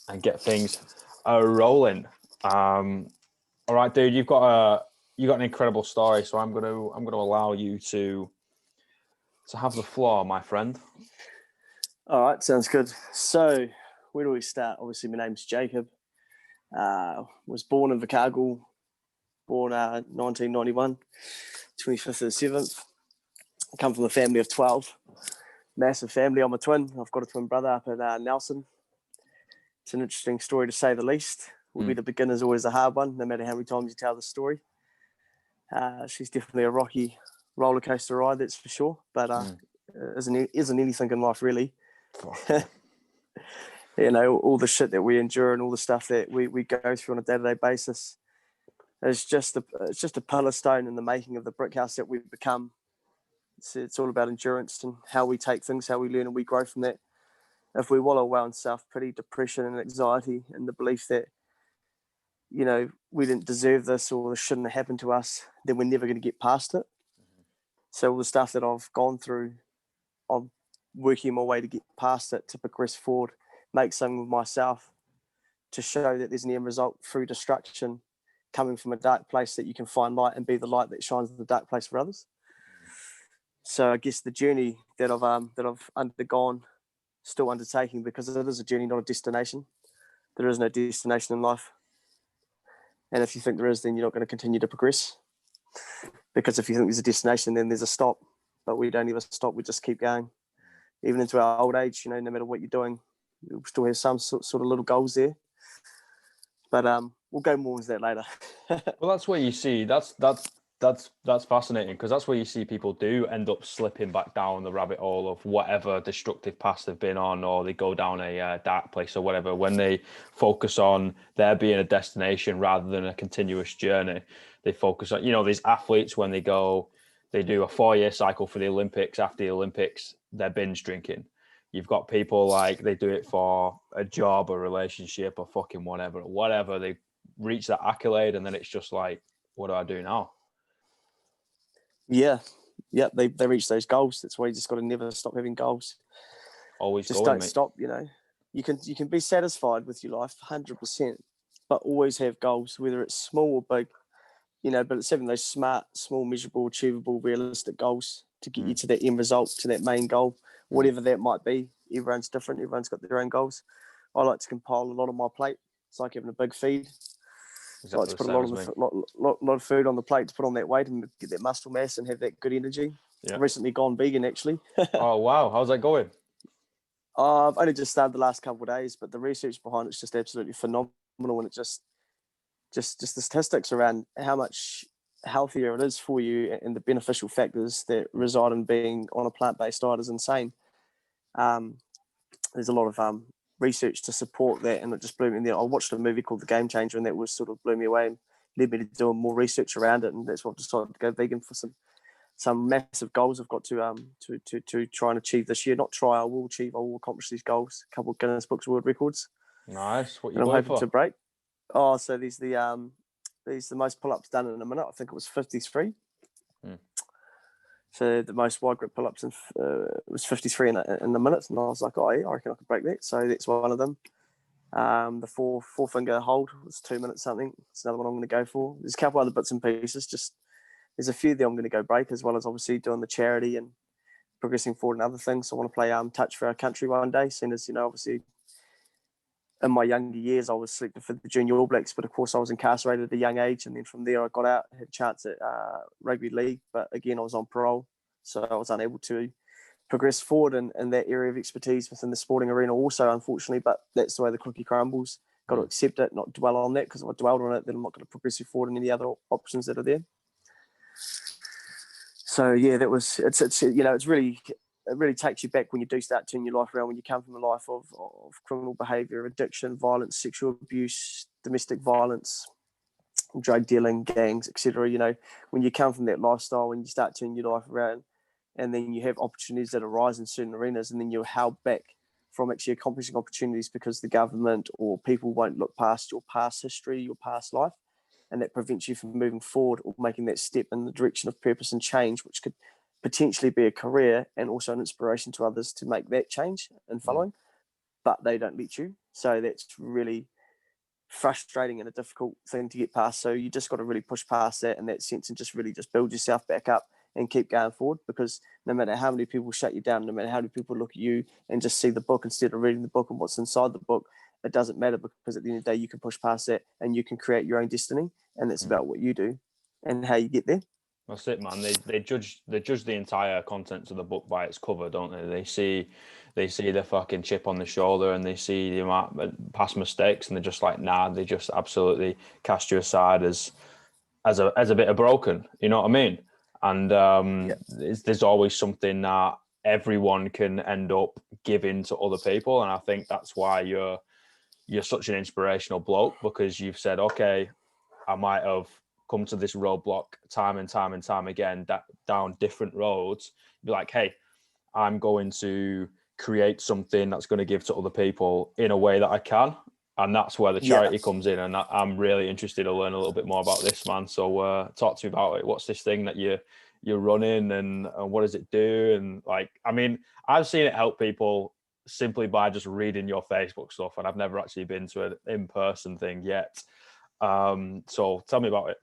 and get things rolling. All right, dude, you got an incredible story, so I'm gonna allow you to have the floor, my friend. All right, sounds good. So, where do we start? Obviously, my name's Jacob. Was born in Invercargill, born 1991, 25th of the 7th. I come from a family of 12. Massive family. I'm a twin. I've got a twin brother up at Nelson. It's an interesting story to say the least. The beginner's always a hard one, no matter how many times you tell the story. She's definitely a rocky roller coaster ride, that's for sure. But isn't anything in life really. You know, all the shit that we endure and all the stuff that we go through on a day-to-day basis. It's just a pillar stone in the making of the brick house that we've become. It's all about endurance and how we take things, how we learn and we grow from that. If we wallow well in self-pity, depression and anxiety and the belief that, you know, we didn't deserve this or this shouldn't have happened to us, then we're never going to get past it. So all the stuff that I've gone through, I'm working my way to get past it, to progress forward, make something of myself, to show that there's an end result through destruction coming from a dark place, that you can find light and be the light that shines in the dark place for others. So I guess the journey that I've undergone, still undertaking, because it is a journey, not a destination. There is no destination in life. And if you think there is, then you're not going to continue to progress. Because if you think there's a destination, then there's a stop. But we don't ever stop. We just keep going. Even into our old age, you know, no matter what you're doing, you'll still have some sort of little goals there. But we'll go more into that later. Well, that's where you see that's fascinating, because that's where you see people do end up slipping back down the rabbit hole of whatever destructive past they've been on, or they go down a dark place or whatever, when they focus on there being a destination rather than a continuous journey. They focus on, you know, these athletes, when they do a 4-year cycle for the Olympics. After the Olympics, they're binge drinking. You've got people like, they do it for a job, a relationship, or fucking whatever. They reach that accolade, and then it's just like, what do I do now? Yeah, they reach those goals. That's why you just got to never stop having goals. Always just going, don't mate. stop. You know, you can be satisfied with your life 100%, but always have goals, whether it's small or big. You know, but it's having those smart, small, measurable, achievable, realistic goals to get you to that end result, to that main goal, whatever that might be. Everyone's different. Everyone's got their own goals. I like to compile a lot on my plate. It's like having a big feed. Exactly. I like to put a lot of food on the plate to put on that weight and get that muscle mass and have that good energy. Yeah. I've recently gone vegan, actually. Oh, wow. How's that going? I've only just started the last couple of days, but the research behind it's just absolutely phenomenal. And it just the statistics around how much healthier it is for you and the beneficial factors that reside in being on a plant-based diet is insane. There's a lot of research to support that, and it just blew me in there. I watched a movie called The Game Changer, and that was sort of blew me away and led me to do more research around it, and that's why I've decided to go vegan for some massive goals I've got to try and achieve this year. Not try, I will accomplish these goals. A couple of Guinness Books World Records. Nice. What you going going for? To break. Oh, so these the most pull-ups done in a minute. I think it was 53. So the most wide grip pull-ups was 53 in a minute, and I was like, oh yeah, I reckon I could break that. So that's one of them. The four finger hold was 2 minutes something. It's another one I'm going to go for. There's a couple other bits and pieces. Just there's a few that I'm going to go break, as well as obviously doing the charity and progressing forward and other things. So I want to play touch for our country one day. Seeing as, you know, obviously in my younger years I was selected for the Junior All Blacks, but of course I was incarcerated at a young age, and then from there I got out, had a chance at rugby league, but again I was on parole, so I was unable to progress forward in that area of expertise within the sporting arena also, unfortunately. But that's the way the cookie crumbles. Got to accept it, not dwell on that, because if I dwelled on it, then I'm not going to progress forward in any other options that are there. So yeah, it's you know, it really takes you back when you do start turning your life around, when you come from a life of criminal behaviour, addiction, violence, sexual abuse, domestic violence, drug dealing, gangs, etc. You know, when you come from that lifestyle, when you start turning your life around, and then you have opportunities that arise in certain arenas, and then you're held back from actually accomplishing opportunities because the government or people won't look past your past history, your past life, and that prevents you from moving forward or making that step in the direction of purpose and change, which could potentially be a career and also an inspiration to others to make that change and following. but they don't let you. So that's really frustrating and a difficult thing to get past. So you just got to really push past that in that sense and just really just build yourself back up and keep going forward, because no matter how many people shut you down, no matter how many people look at you and just see the book instead of reading the book and what's inside the book, it doesn't matter, because at the end of the day you can push past that and you can create your own destiny, and it's about what you do and how you get there. That's it, man. They judge the entire contents of the book by its cover, don't they? They see the fucking chip on the shoulder and they see the amount of past mistakes, and they're just like, nah. They just absolutely cast you aside as a bit of broken. You know what I mean? And there's always something that everyone can end up giving to other people, and I think that's why you're such an inspirational bloke, because you've said, okay, I might have come to this roadblock time and time and time again, down different roads. Be like, hey, I'm going to create something that's going to give to other people in a way that I can. And that's where the charity comes in. And I'm really interested to learn a little bit more about this, man. So talk to me about it. What's this thing that you're running, and what does it do? And like, I mean, I've seen it help people simply by just reading your Facebook stuff, and I've never actually been to an in-person thing yet. So tell me about it.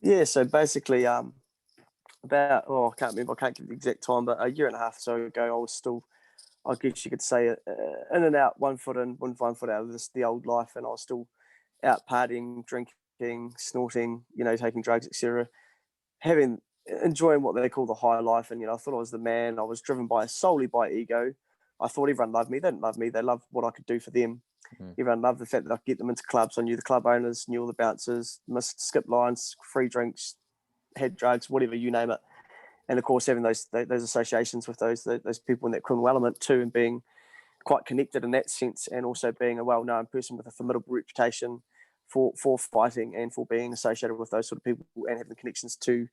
Yeah, so basically, about I can't remember, I can't give the exact time, but a year and a half or so ago, I was still, I guess you could say, in and out, 1 foot in, 1 foot out of the old life, and I was still out partying, drinking, snorting, taking drugs, etc., enjoying what they call the high life. And I thought I was the man. I was driven solely by ego. I thought everyone loved me. They didn't love me. They loved what I could do for them. Everyone loved the fact that I could get them into clubs. I knew the club owners, knew all the bouncers, missed skip lines, free drinks, had drugs, whatever, you name it. And of course, having those associations with those people in that criminal element too, and being quite connected in that sense, and also being a well-known person with a formidable reputation for fighting and for being associated with those sort of people and having connections to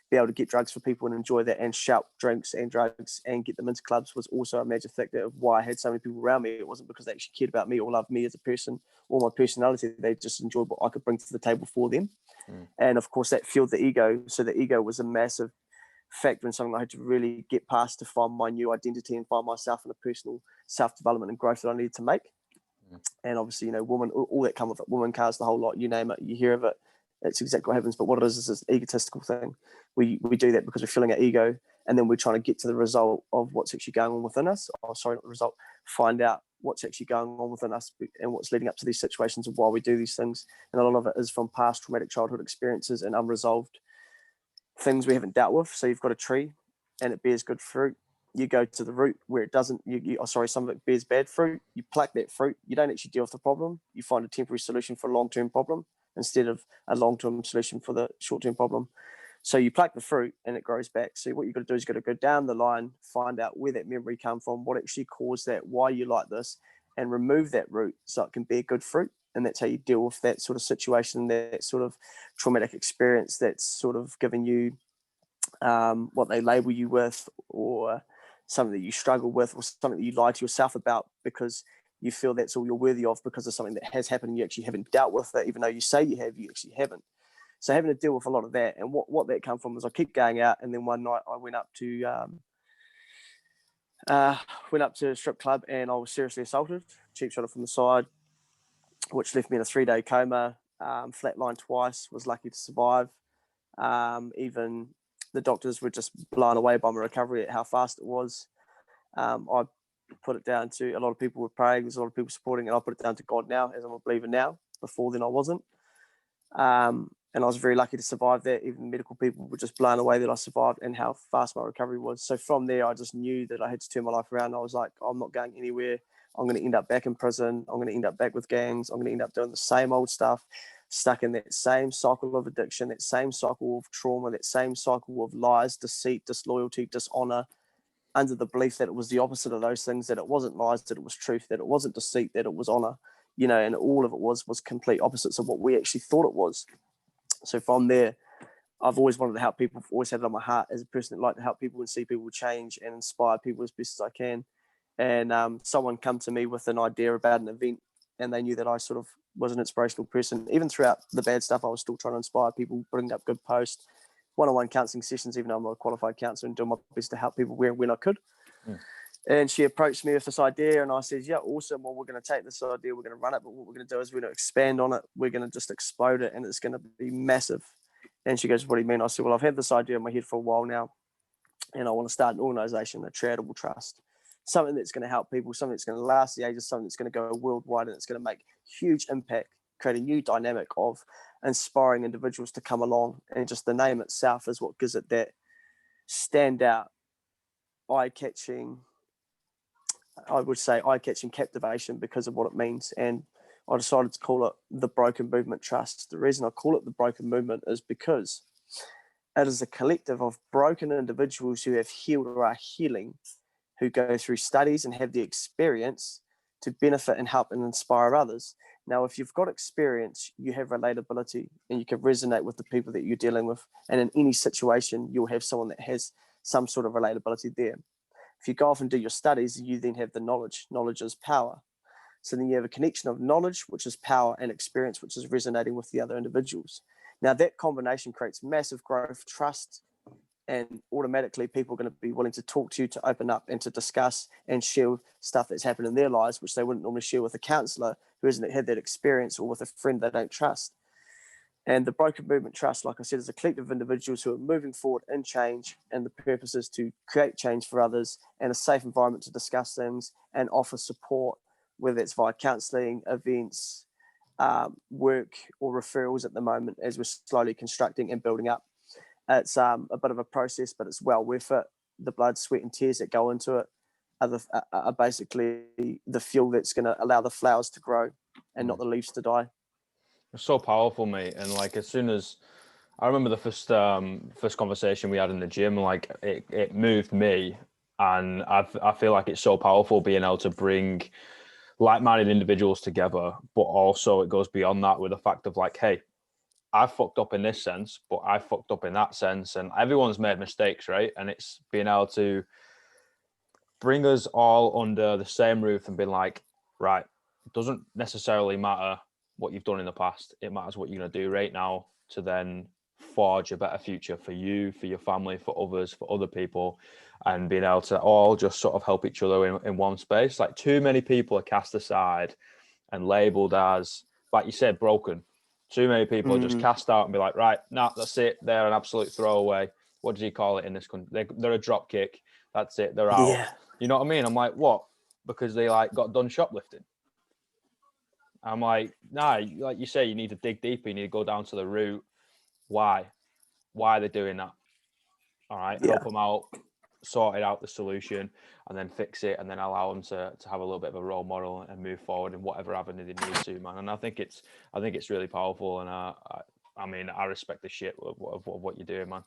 be able to get drugs for people and enjoy that and shout drinks and drugs and get them into clubs was also a major factor of why I had so many people around me. It wasn't because they actually cared about me or loved me as a person or my personality. They just enjoyed what I could bring to the table for them. And of course that fueled the ego. So the ego was a massive factor in something I had to really get past to find my new identity and find myself in a personal self-development and growth that I needed to make. And obviously, woman, all that comes with it, woman, cars, the whole lot, you name it, you hear of it. It's exactly what happens. But what it is this egotistical thing. We do that because we're filling our ego, and then we're trying to get to the result of what's actually going on within us. Not the result. Find out what's actually going on within us and what's leading up to these situations of why we do these things. And a lot of it is from past traumatic childhood experiences and unresolved things we haven't dealt with. So you've got a tree, and it bears good fruit. You go to the root where it doesn't. Some of it bears bad fruit. You pluck that fruit. You don't actually deal with the problem. You find a temporary solution for a long-term problem instead of a long-term solution for the short-term problem. So you pluck the fruit and it grows back. So what you've got to do is you've got to go down the line, find out where that memory came from, what actually caused that, why you like this, and remove that root so it can bear good fruit. And that's how you deal with that sort of situation, that sort of traumatic experience that's sort of given you what they label you with, or something that you struggle with, or something that you lie to yourself about because you feel that's all you're worthy of because of something that has happened and you actually haven't dealt with it. Even though you say you have, you actually haven't. So having to deal with a lot of that. And what that come from was I kept going out, and then one night I went up to a strip club and I was seriously assaulted, cheap shot from the side, which left me in a 3-day coma, flatlined twice, was lucky to survive. Even the doctors were just blown away by my recovery at how fast it was. I put it down to a lot of people were praying, there's a lot of people supporting, and I put it down to God now, as I'm a believer now. Before then I wasn't. And I was very lucky to survive that. Even medical people were just blown away that I survived and how fast my recovery was. So from there, I just knew that I had to turn my life around. I was like, I'm not going anywhere. I'm going to end up back in prison. I'm going to end up back with gangs. I'm going to end up doing the same old stuff, stuck in that same cycle of addiction, that same cycle of trauma, that same cycle of lies, deceit, disloyalty, dishonor, under the belief that it was the opposite of those things, that it wasn't lies, that it was truth, that it wasn't deceit, that it was honor, and all of it was complete opposites of what we actually thought it was. So from there, I've always wanted to help people. I've always had it on my heart as a person that like to help people and see people change and inspire people as best as I can. And someone come to me with an idea about an event, and they knew that I sort of was an inspirational person. Even throughout the bad stuff, I was still trying to inspire people, bring up good posts, one-on-one counselling sessions, even though I'm not a qualified counsellor, and doing my best to help people where and when I could. And she approached me with this idea, and I said, yeah, awesome. Well, we're going to take this idea, we're going to run it, but what we're going to do is we're going to expand on it. We're going to just explode it, and it's going to be massive. And she goes, what do you mean? I said, well, I've had this idea in my head for a while now, and I want to start an organization, a charitable trust, something that's going to help people, something that's going to last the ages, something that's going to go worldwide, and it's going to make huge impact, create a new dynamic of inspiring individuals to come along. And just the name itself is what gives it that standout, eye-catching, I would say eye-catching captivation because of what it means. And I decided to call it the Broken Movement Trust. The reason I call it the Broken Movement is because it is a collective of broken individuals who have healed or are healing, who go through studies and have the experience to benefit and help and inspire others. Now, if you've got experience, you have relatability, and you can resonate with the people that you're dealing with. And in any situation, you'll have someone that has some sort of relatability there. If you go off and do your studies, you then have the knowledge. Knowledge is power. So then you have a connection of knowledge, which is power, and experience, which is resonating with the other individuals. Now, that combination creates massive growth, trust, and automatically people are going to be willing to talk to you, to open up and to discuss and share stuff that's happened in their lives, which they wouldn't normally share with a counselor who hasn't had that experience, or with a friend they don't trust. And the Broken Movement Trust, like I said, is a collective of individuals who are moving forward in change, and the purpose is to create change for others and a safe environment to discuss things and offer support, whether it's via counselling, events, work, or referrals at the moment, as we're slowly constructing and building up. It's a bit of a process, but it's well worth it. The blood, sweat, and tears that go into it are basically the fuel that's going to allow the flowers to grow and not the leaves to die. It's so powerful, mate. And like, as soon as I remember the first conversation we had in the gym, like it moved me, and I feel like it's so powerful being able to bring like-minded individuals together, but also it goes beyond that with the fact of like, hey, I fucked up in this sense, but I fucked up in that sense, and everyone's made mistakes, right? And it's being able to bring us all under the same roof and be like, right, it doesn't necessarily matter what you've done in the past. It matters what you're going to do right now to then forge a better future for you, for your family, for others, for other people, and being able to all just sort of help each other in one space. Like, too many people are cast aside and labeled as, like you said, broken. Too many people are just cast out and be like, right, nah, that's it. They're an absolute throwaway. What does he call it in this country? They're a drop kick. That's it. They're out. Yeah. You know what I mean? I'm like, what? Because they like got done shoplifting. I'm like, nah, like you say, you need to dig deeper. You need to go down to the root. Why? Why are they doing that? All right. Yeah. Help them out, sort it out, the solution, and then fix it, and then allow them to have a little bit of a role model and move forward in whatever avenue they need to, man. And I think it's really powerful. And I mean, I respect the shit of what you're doing, man.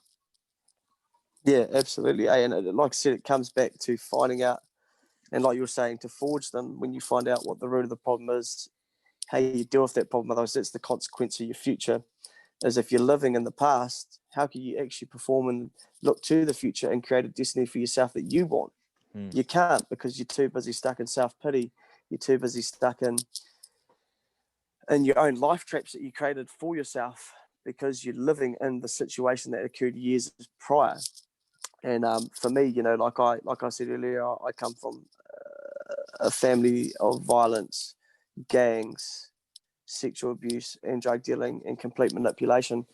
Yeah, absolutely. And like I said, it comes back to finding out, and like you were saying, to forge them when you find out what the root of the problem is, how you deal with that problem. Otherwise, that's the consequence of your future. Is if you're living in the past, how can you actually perform and look to the future and create a destiny for yourself that you want? You can't, because you're too busy stuck in self-pity. You're too busy stuck in your own life traps that you created for yourself, because you're living in the situation that occurred years prior. And for me, you know, like I said earlier, I come from a family of violence, gangs, sexual abuse, and drug dealing, and complete manipulation,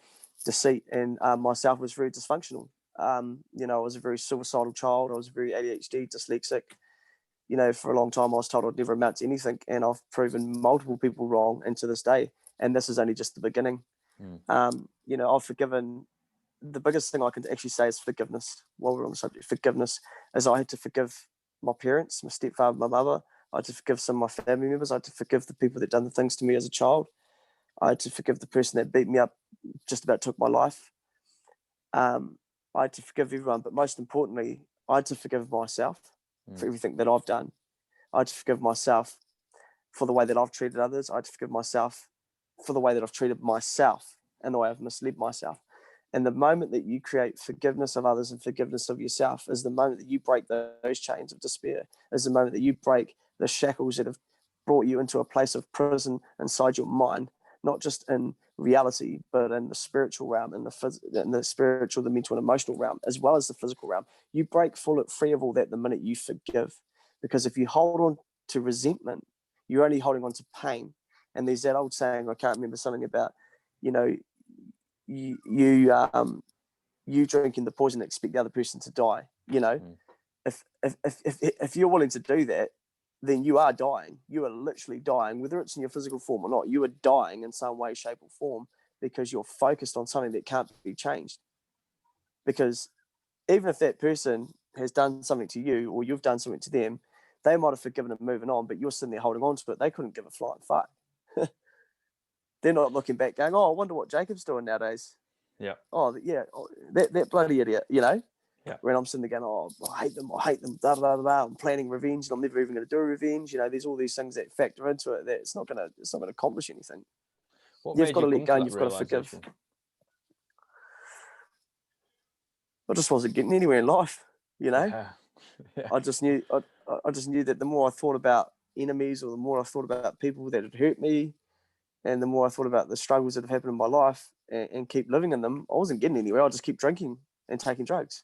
deceit, and myself was very dysfunctional. You know, I was a very suicidal child. I was very ADHD, dyslexic. You know, for a long time, I was told I'd never amount to anything, and I've proven multiple people wrong, and to this day. And this is only just the beginning. You know, I've forgiven. The biggest thing I can actually say is forgiveness. While we're on the subject, forgiveness, is I had to forgive my parents, my stepfather, my mother. I had to forgive some of my family members. I had to forgive the people that done the things to me as a child. I had to forgive the person that beat me up, just about took my life. I had to forgive everyone, but most importantly, I had to forgive myself for everything that I've done. I had to forgive myself for the way that I've treated others. I had to forgive myself for the way that I've treated myself and the way I've misled myself. And the moment that you create forgiveness of others and forgiveness of yourself is the moment that you break those chains of despair, is the moment that you break the shackles that have brought you into a place of prison inside your mind, not just in reality, but in the spiritual realm, in the spiritual, the mental and emotional realm, as well as the physical realm. You break free of all that the minute you forgive. Because if you hold on to resentment, you're only holding on to pain. And there's that old saying, I can't remember, something about, you know, you drinking the poison and expect the other person to die. You know, if you're willing to do that, then you are dying. You are literally dying, whether it's in your physical form or not. You are dying in some way, shape, or form because you're focused on something that can't be changed. Because even if that person has done something to you or you've done something to them, they might have forgiven and moving on, but you're sitting there holding on to it. They couldn't give a flying fuck. They're not looking back going, oh, I wonder what Jacob's doing nowadays. Yeah. Oh, yeah, that bloody idiot, you know? Yeah. When I'm sitting there going, oh, I hate them, da, da, da, da. I'm planning revenge and I'm never even going to do a revenge. You know, there's all these things that factor into it that it's not going to accomplish anything. You've got to let go and you've got to forgive. I just wasn't getting anywhere in life, you know? Yeah. Yeah. I just knew that the more I thought about enemies or the more I thought about people that had hurt me and the more I thought about the struggles that have happened in my life and keep living in them, I wasn't getting anywhere. I just keep drinking and taking drugs,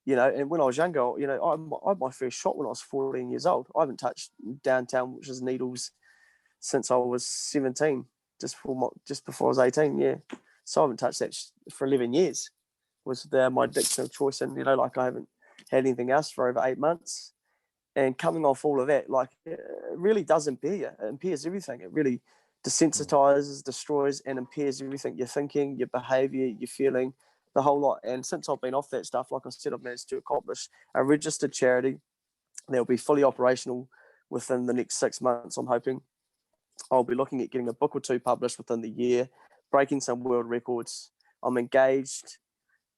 you know. And when I was younger, you know, I had my first shot when I was 14 years old. I haven't touched downtown, which is needles, since I was 17, just before I was 18, yeah. So I haven't touched that for 11 years. Was my addiction of choice, and you know, like I haven't had anything else for over 8 months. And coming off all of that, like, it really does impair you. It impairs everything. It really desensitizes, destroys, and impairs everything. Your thinking, your behavior, your feeling, the whole lot. And since I've been off that stuff, like I said, I've managed to accomplish a registered charity that will be fully operational within the next 6 months, I'm hoping. I'll be looking at getting a book or two published within the year, breaking some world records. I'm engaged.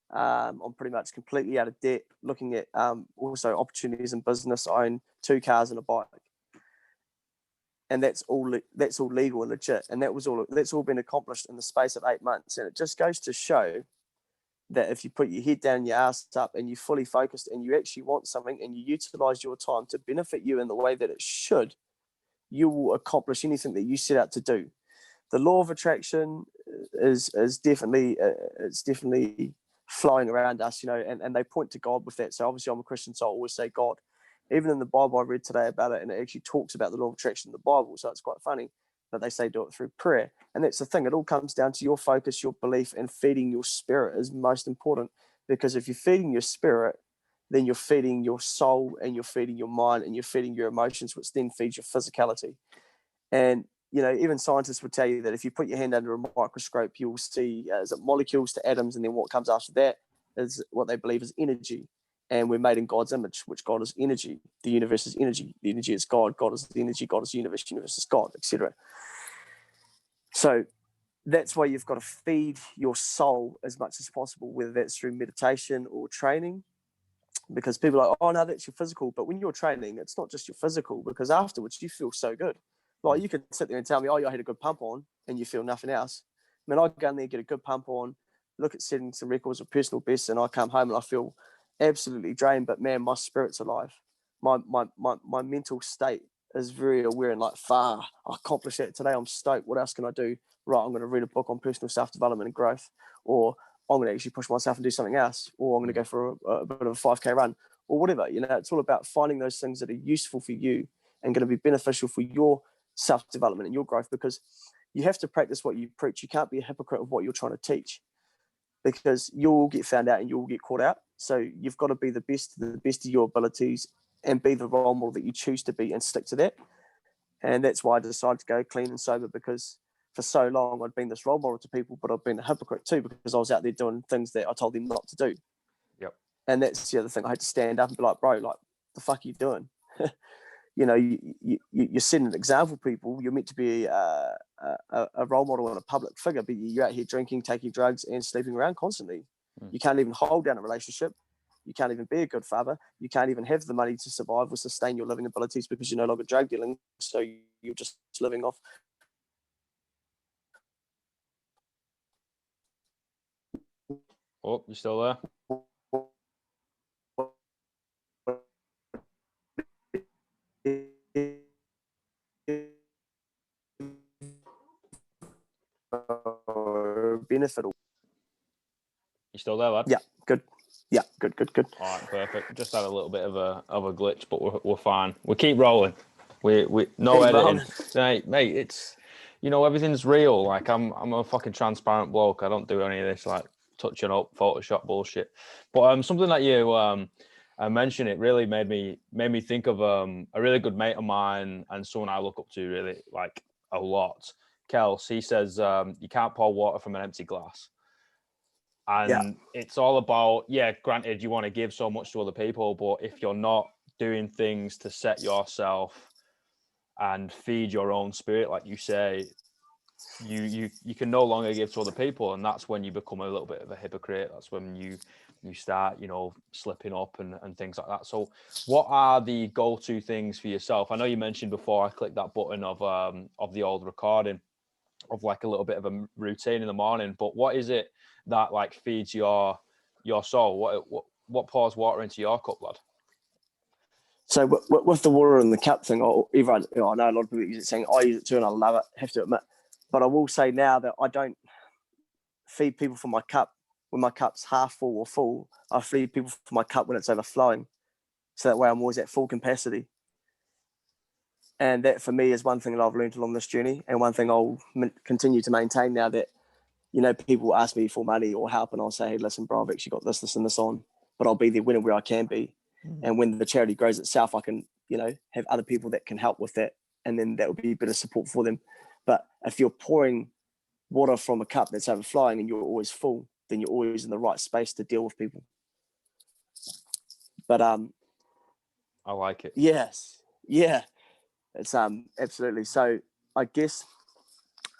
I'm pretty much completely out of debt, looking at also opportunities in business. I own 2 cars and a bike. And that's all legal and legit. And that's all been accomplished in the space of 8 months. And it just goes to show that if you put your head down, your ass up, and you're fully focused and you actually want something and you utilize your time to benefit you in the way that it should, you will accomplish anything that you set out to do. The law of attraction is definitely it's definitely flowing around us, you know, and they point to God with that. So obviously I'm a Christian, so I always say God. Even in the Bible I read today about it, and it actually talks about the law of attraction in the Bible, so it's quite funny that they say do it through prayer. And that's the thing, it all comes down to your focus, your belief, and feeding your spirit is most important. Because if you're feeding your spirit, then you're feeding your soul, and you're feeding your mind, and you're feeding your emotions, which then feeds your physicality. And you know, even scientists would tell you that if you put your hand under a microscope, you'll see molecules to atoms, and then what comes after that is what they believe is energy. And we're made in God's image, which God is energy. The universe is energy. The energy is God. God is the energy. God is the universe. The universe is God, etc. So that's why you've got to feed your soul as much as possible, whether that's through meditation or training. Because people are like, oh no, that's your physical. But when you're training, it's not just your physical, because afterwards you feel so good. Like, you can sit there and tell me, oh, I had a good pump on, and you feel nothing else. I mean, I go in there, get a good pump on, look at setting some records of personal bests, and I come home and I feel absolutely drained. But man, my spirit's alive. My mental state is very aware and like, I accomplished that today. I'm stoked. What else can I do? Right, I'm going to read a book on personal self-development and growth, or I'm going to actually push myself and do something else, or I'm going to go for a bit of a 5K run, or whatever. You know, it's all about finding those things that are useful for you and going to be beneficial for your self-development and your growth, because you have to practice what you preach. You can't be a hypocrite of what you're trying to teach, because you'll get found out and you'll get caught out. So you've got to be the best of your abilities and be the role model that you choose to be and stick to that. And that's why I decided to go clean and sober, because for so long I'd been this role model to people, but I've been a hypocrite too, because I was out there doing things that I told them not to do. Yep. And that's the other thing. I had to stand up and be like, bro, like, the fuck are you doing? You know, you're setting an example, people. You're meant to be a role model and a public figure, but you're out here drinking, taking drugs, and sleeping around constantly. You can't even hold down a relationship. You can't even be a good father. You can't even have the money to survive or sustain your living abilities, because you're no longer drug dealing. So you're just living off. Oh, you still there? Benefit. You still there, lad? Yeah, good. Yeah. Good. All right, perfect. Just had a little bit of a glitch, but we're fine. We keep rolling. We no Keep editing. rolling. Mate, it's everything's real. Like I'm a fucking transparent bloke. I don't do any of this like touching up Photoshop bullshit. But something that you mentioned, it really made me think of a really good mate of mine and someone I look up to really like a lot. Kels, he says you can't pour water from an empty glass. And it's all about, granted, you want to give so much to other people, but if you're not doing things to set yourself and feed your own spirit, like you say, you can no longer give to other people, and that's when you become a little bit of a hypocrite. That's when you start, slipping up and things like that. So what are the go-to things for yourself? I know you mentioned before I clicked that button of the old recording of like a little bit of a routine in the morning, but what is it that like feeds your soul? What pours water into your cup, lad? So with the water in the cup thing, or everyone, I know a lot of people use it, saying I use it too, and I love it. Have to admit, but I will say now that I don't feed people from my cup when my cup's half full or full. I feed people from my cup when it's overflowing, so that way I'm always at full capacity. And that for me is one thing that I've learned along this journey, and one thing I'll continue to maintain now that, people ask me for money or help, and I'll say, hey, listen, bro, I've actually got this, and this on, but I'll be there whenever I can be. Mm-hmm. And when the charity grows itself, I can, have other people that can help with that, and then that will be a bit of support for them. But if you're pouring water from a cup that's overflowing and you're always full, then you're always in the right space to deal with people. But I like it. Yes, yeah, it's absolutely. So I guess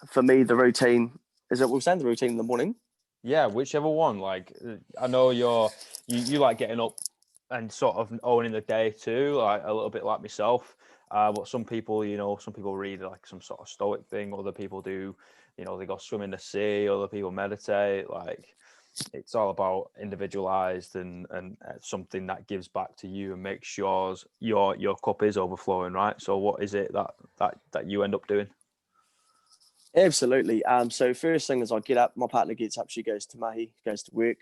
for me, the routine is it. We're saying the routine in the morning. Yeah, whichever one. Like, I know you like getting up and sort of owning the day too, like a little bit like myself. But some people, read like some sort of stoic thing. Other people do, they go swim in the sea. Other people meditate. Like, it's all about individualized and something that gives back to you and makes sure your cup is overflowing, right? So, what is it that you end up doing? Absolutely. So first thing is I get up, my partner gets up, she goes to mahi, goes to work.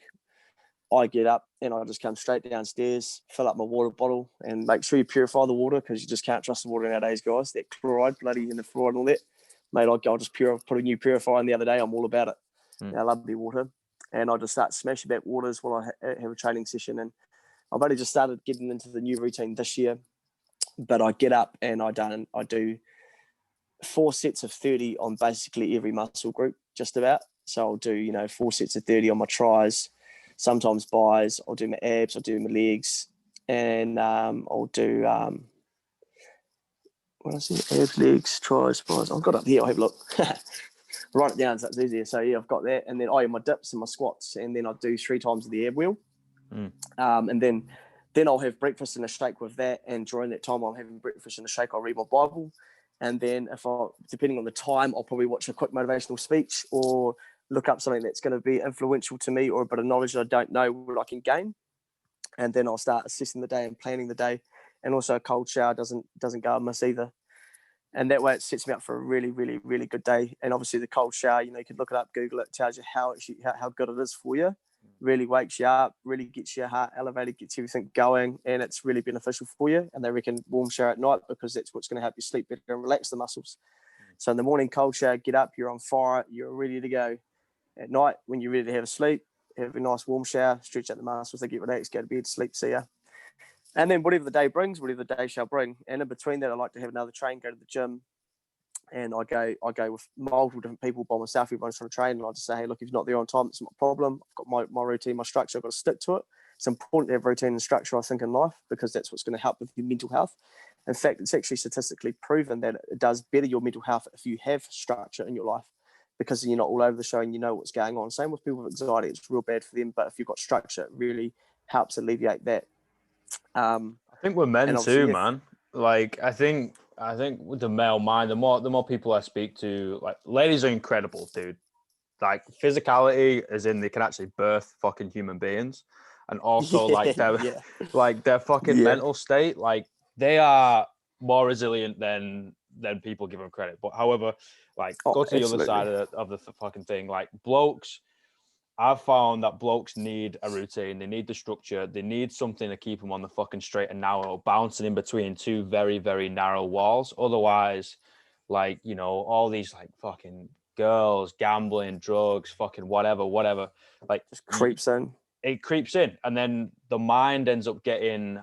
I get up and I just come straight downstairs, fill up my water bottle and make sure you purify the water because you just can't trust the water nowadays, guys. That chloride, bloody, and the fluoride and all that. Mate, I'll just put a new purifier in the other day. I'm all about it. I love the water. And I just start smashing back waters while I have a training session. And I've only just started getting into the new routine this year. But I get up and I do 4 sets of 30 on basically every muscle group, just about. So I'll do, 4 sets of 30 on my tries, sometimes buys. I'll do my abs, I'll do my legs, and I'll do, what else is it? Abs, legs, tries, buys. I've got it up here, I'll have a look. Write it down so it's easier. So yeah, I've got that. And then I have my dips and my squats, and then I'll do 3 times the ab wheel. And then I'll have breakfast and a shake with that. And during that time I'm having breakfast and a shake, I'll read my Bible. And then depending on the time, I'll probably watch a quick motivational speech or look up something that's going to be influential to me or a bit of knowledge that I don't know what I can gain. And then I'll start assessing the day and planning the day. And also a cold shower doesn't go amiss either. And that way it sets me up for a really, really, really good day. And obviously the cold shower, you can look it up, Google it, tells you how good it is for you. Really wakes you up, really gets your heart elevated, gets everything going, and it's really beneficial for you. And they reckon warm shower at night because that's what's going to help you sleep better and relax the muscles. So in the morning, cold shower, get up, you're on fire, you're ready to go. At night, when you're ready to have a sleep, have a nice warm shower, stretch out the muscles, they get relaxed, go to bed, sleep, see ya. And then whatever the day brings, whatever the day shall bring. And in between that, I like to have another train, go to the gym. And I go with multiple different people by myself. Everyone's trying to train, and I just say, hey, look, if you're not there on time, it's not a problem. I've got my routine, my structure. I've got to stick to it. It's important to have routine and structure, I think, in life because that's what's going to help with your mental health. In fact, it's actually statistically proven that it does better your mental health if you have structure in your life because you're not all over the show and you know what's going on. Same with people with anxiety. It's real bad for them, but if you've got structure, it really helps alleviate that. I think we're men too, man. Like, I think with the male mind, the more people I speak to, like, ladies are incredible, dude. Like, physicality as in they can actually birth fucking human beings, and also their fucking mental state, like they are more resilient than people give them credit. But however, like, go to the other side of the fucking thing, like blokes. I've found that blokes need a routine. They need the structure. They need something to keep them on the fucking straight and narrow, bouncing in between two very, very narrow walls. Otherwise, like, you know, all these like fucking girls, gambling, drugs, fucking whatever. Like, Just creeps in. it creeps in, and then the mind ends up getting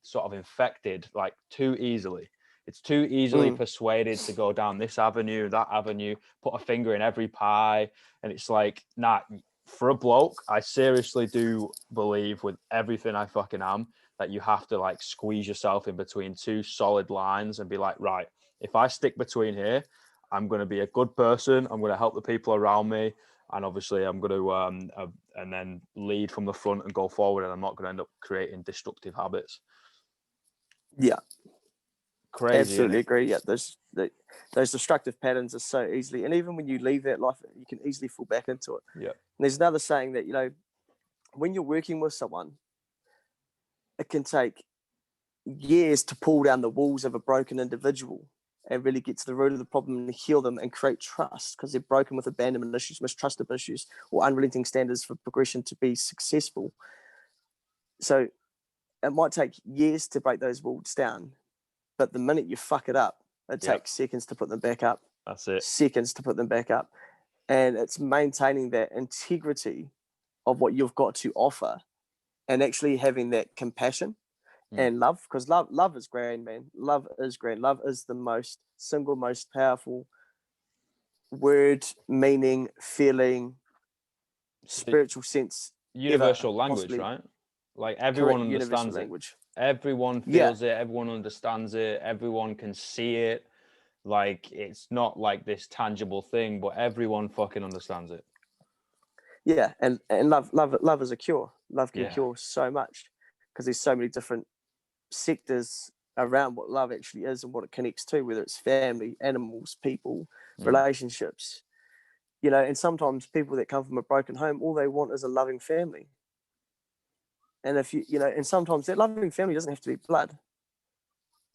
sort of infected like too easily. It's too easily persuaded to go down this avenue, that avenue, put a finger in every pie. And it's like, nah, for a bloke, I seriously do believe with everything I fucking am that you have to like squeeze yourself in between two solid lines and be like, right, if I stick between here, I'm going to be a good person. I'm going to help the people around me. And obviously I'm going to, and then lead from the front and go forward. And I'm not going to end up creating destructive habits. Yeah. Crazy. Absolutely agree. Yeah, those destructive patterns are so easily, and even when you leave that life, you can easily fall back into it. Yeah. And there's another saying that, you know, when you're working with someone, it can take years to pull down the walls of a broken individual and really get to the root of the problem and heal them and create trust, because they're broken with abandonment issues, mistrusted issues, or unrelenting standards for progression to be successful. So it might take years to break those walls down, but the minute you fuck it up, it takes seconds to put them back up. That's it. Seconds to put them back up. And it's maintaining that integrity of what you've got to offer and actually having that compassion and love, because love is grand, man. Love is grand. Love is the single most powerful word, meaning, feeling, spiritual sense. Universal language, right? Like everyone understands it. Language. Everyone feels it. Everyone understands it. Everyone can see it. Like, it's not like this tangible thing, but everyone fucking understands it. Yeah, and love is a cure. Love can cure so much, because there's so many different sectors around what love actually is and what it connects to, whether it's family, animals, people, relationships. You know, and sometimes people that come from a broken home, all they want is a loving family. And if you know, and sometimes that loving family doesn't have to be blood.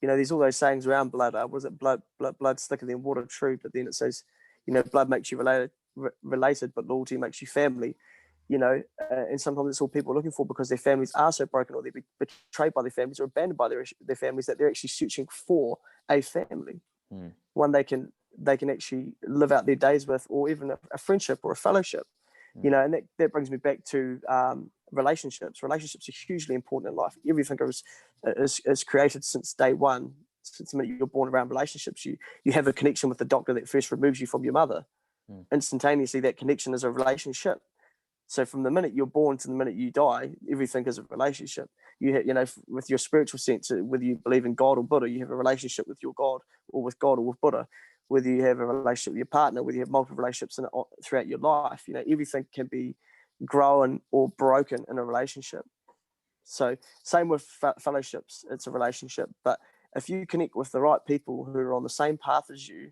You know, there's all those sayings around blood. Was it blood's thicker than water? True, but then it says, you know, blood makes you related, but loyalty makes you family. You know, and sometimes it's all people are looking for, because their families are so broken, or they're betrayed by their families or abandoned by their families, that they're actually searching for a family, one they can actually live out their days with, or even a friendship or a fellowship. You know, and that brings me back to relationships. Relationships are hugely important in life. Everything is created since day one. Since the minute you're born around relationships, you have a connection with the doctor that first removes you from your mother. Instantaneously, that connection is a relationship. So from the minute you're born to the minute you die, everything is a relationship. You know, with your spiritual sense, whether you believe in God or Buddha, you have a relationship with your God, or with God or with Buddha. Whether you have a relationship with your partner, whether you have multiple relationships throughout your life, you know, everything can be grown or broken in a relationship. So same with fellowships, it's a relationship. But if you connect with the right people who are on the same path as you,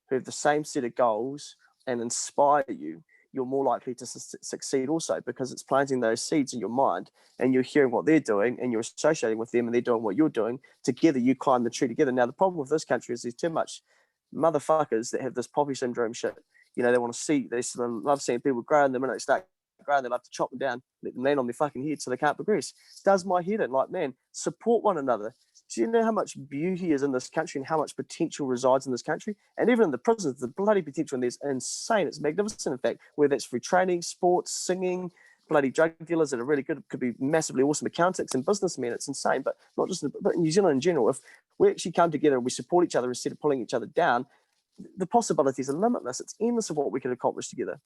who have the same set of goals and inspire you, you're more likely to succeed also, because it's planting those seeds in your mind, and you're hearing what they're doing and you're associating with them, and they're doing what you're doing. Together, you climb the tree together. Now, the problem with this country is there's too much motherfuckers that have this poppy syndrome shit. You know, they sort of love seeing people grow, and the minute they start growing, they love to chop them down, let them land on their fucking head so they can't progress. It does my head in. Like, man, support one another. Do you know how much beauty is in this country and how much potential resides in this country? And even in the prisons, the bloody potential in there is insane. It's magnificent, in fact, whether that's through training, sports, singing, bloody drug dealers that are really good, could be massively awesome accountants and businessmen. It's insane, but not just but in New Zealand in general. If we actually come together and we support each other instead of pulling each other down, the possibilities are limitless. It's endless of what we can accomplish together.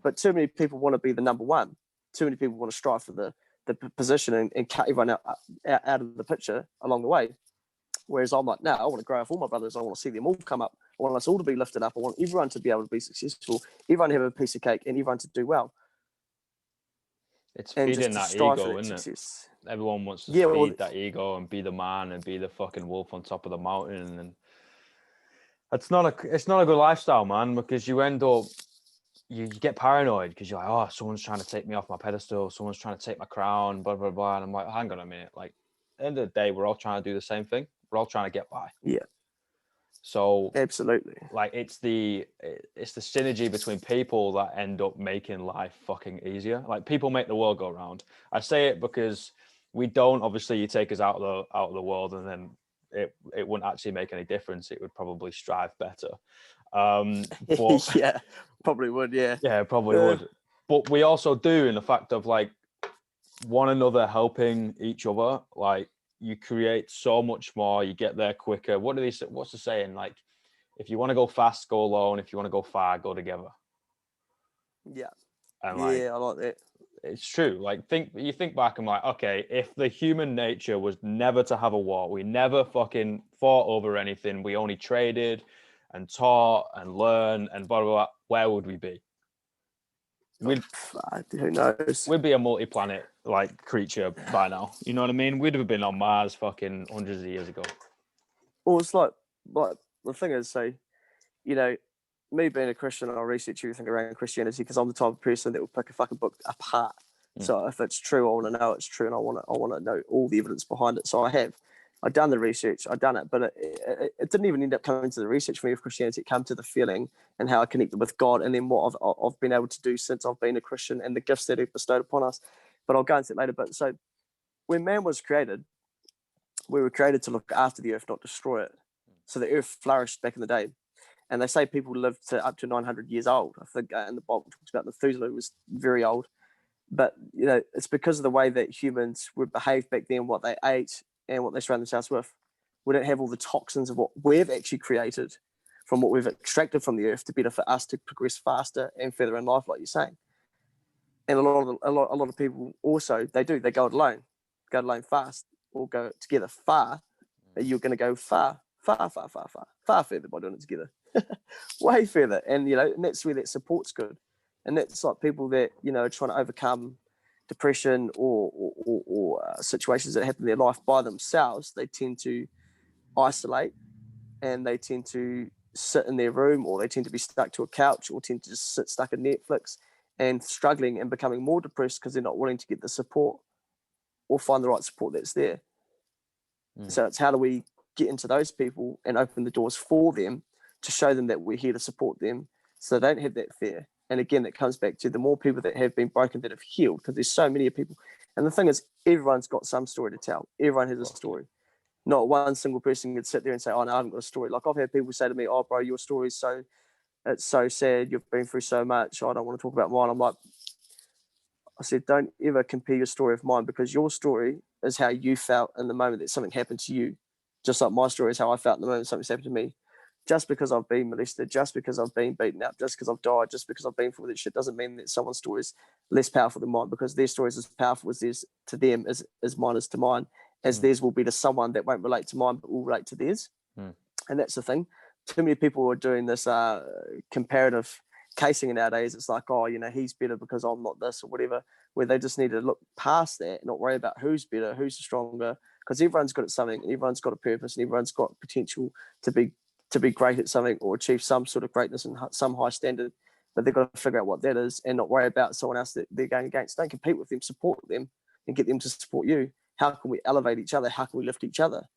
But too many people want to be the number one. Too many people want to strive for the position and cut everyone out of the picture along the way. Whereas I'm like, no, I want to grow up all my brothers. I want to see them all come up. I want us all to be lifted up. I want everyone to be able to be successful, everyone to have a piece of cake, and everyone to do well. It's feeding that ego, isn't it? Everyone wants to feed that ego and be the man and be the fucking wolf on top of the mountain. And it's not a good lifestyle, man, because you end up, you get paranoid because you're like, oh, someone's trying to take me off my pedestal. Someone's trying to take my crown, blah, blah, blah. And I'm like, hang on a minute. Like, at the end of the day, we're all trying to do the same thing. We're all trying to get by. Yeah. So Absolutely. like it's the synergy between people that end up making life fucking easier. Like people make the world go round. I say it because we don't, obviously you take us out of the world and then it wouldn't actually make any difference. It would probably strive better. But Yeah, probably would. Yeah. yeah, probably would. But we also do, in the fact of like one another helping each other, like you create so much more, you get there quicker. What's the saying? Like, if you want to go fast, go alone. If you want to go far, go together. Yeah. And like, Yeah, I like that. it's true. Like, you think back and like, okay, if the human nature was never to have a war, we never fucking fought over anything, we only traded and taught and learned and blah, blah, blah, where would we be? Who knows? We'd be a multi-planet like creature by now. You know what I mean? We'd have been on Mars fucking hundreds of years ago. Well, it's like the thing is, say, you know, me being a Christian, I'll research everything around Christianity because I'm the type of person that will pick a fucking book apart. So if it's true, I want to know it's true, and I want to know all the evidence behind it. So I've done the research, I've done it, but it didn't even end up coming to the research for me of Christianity. It came to the feeling and how I connected with God, and then what I've been able to do since I've been a Christian and the gifts that He bestowed upon us. But I'll go into it later. But so when man was created, we were created to look after the earth, not destroy it. So the earth flourished back in the day. And they say people lived to up to 900 years old. I think in the Bible talks about Methuselah was very old. But, you know, it's because of the way that humans would behave back then, what they ate and what they surround themselves with. We don't have all the toxins of what we've actually created from what we've extracted from the earth to better for us to progress faster and further in life, like you're saying. And a lot of people also, they go it alone fast, or go together far. But you're going to go far further by doing it together. Way further. And, you know, and that's where that support's good. And that's like people that, you know, are trying to overcome depression or situations that happen in their life by themselves. They tend to isolate, and they tend to sit in their room, or they tend to be stuck to a couch, or tend to just sit stuck in Netflix and struggling and becoming more depressed because they're not willing to get the support or find the right support that's there. So it's how do we get into those people and open the doors for them to show them that we're here to support them so they don't have that fear. And again, that comes back to the more people that have been broken that have healed, because there's so many people. And the thing is, everyone's got some story to tell. Everyone has a story. Not one single person could sit there and say, oh, no, I haven't got a story. Like I've had people say to me, oh, bro, your story is it's so sad. You've been through so much. I don't want to talk about mine. I'm like, I said, don't ever compare your story with mine, because your story is how you felt in the moment that something happened to you. Just like my story is how I felt in the moment something's happened to me. Just because I've been molested, just because I've been beaten up, just because I've died, just because I've been through that shit doesn't mean that someone's story is less powerful than mine, because their story is as powerful as theirs to them as mine is to mine, as theirs will be to someone that won't relate to mine but will relate to theirs. And that's the thing. Too many people are doing this comparative casing nowadays. It's like, oh, you know, he's better because I'm not this or whatever, where they just need to look past that and not worry about who's better, who's stronger, because everyone's good at something and everyone's got a purpose and everyone's got potential to be great at something or achieve some sort of greatness and some high standard, but they've got to figure out what that is and not worry about someone else that they're going against. Don't compete with them, support them and get them to support you. How can we elevate each other? How can we lift each other?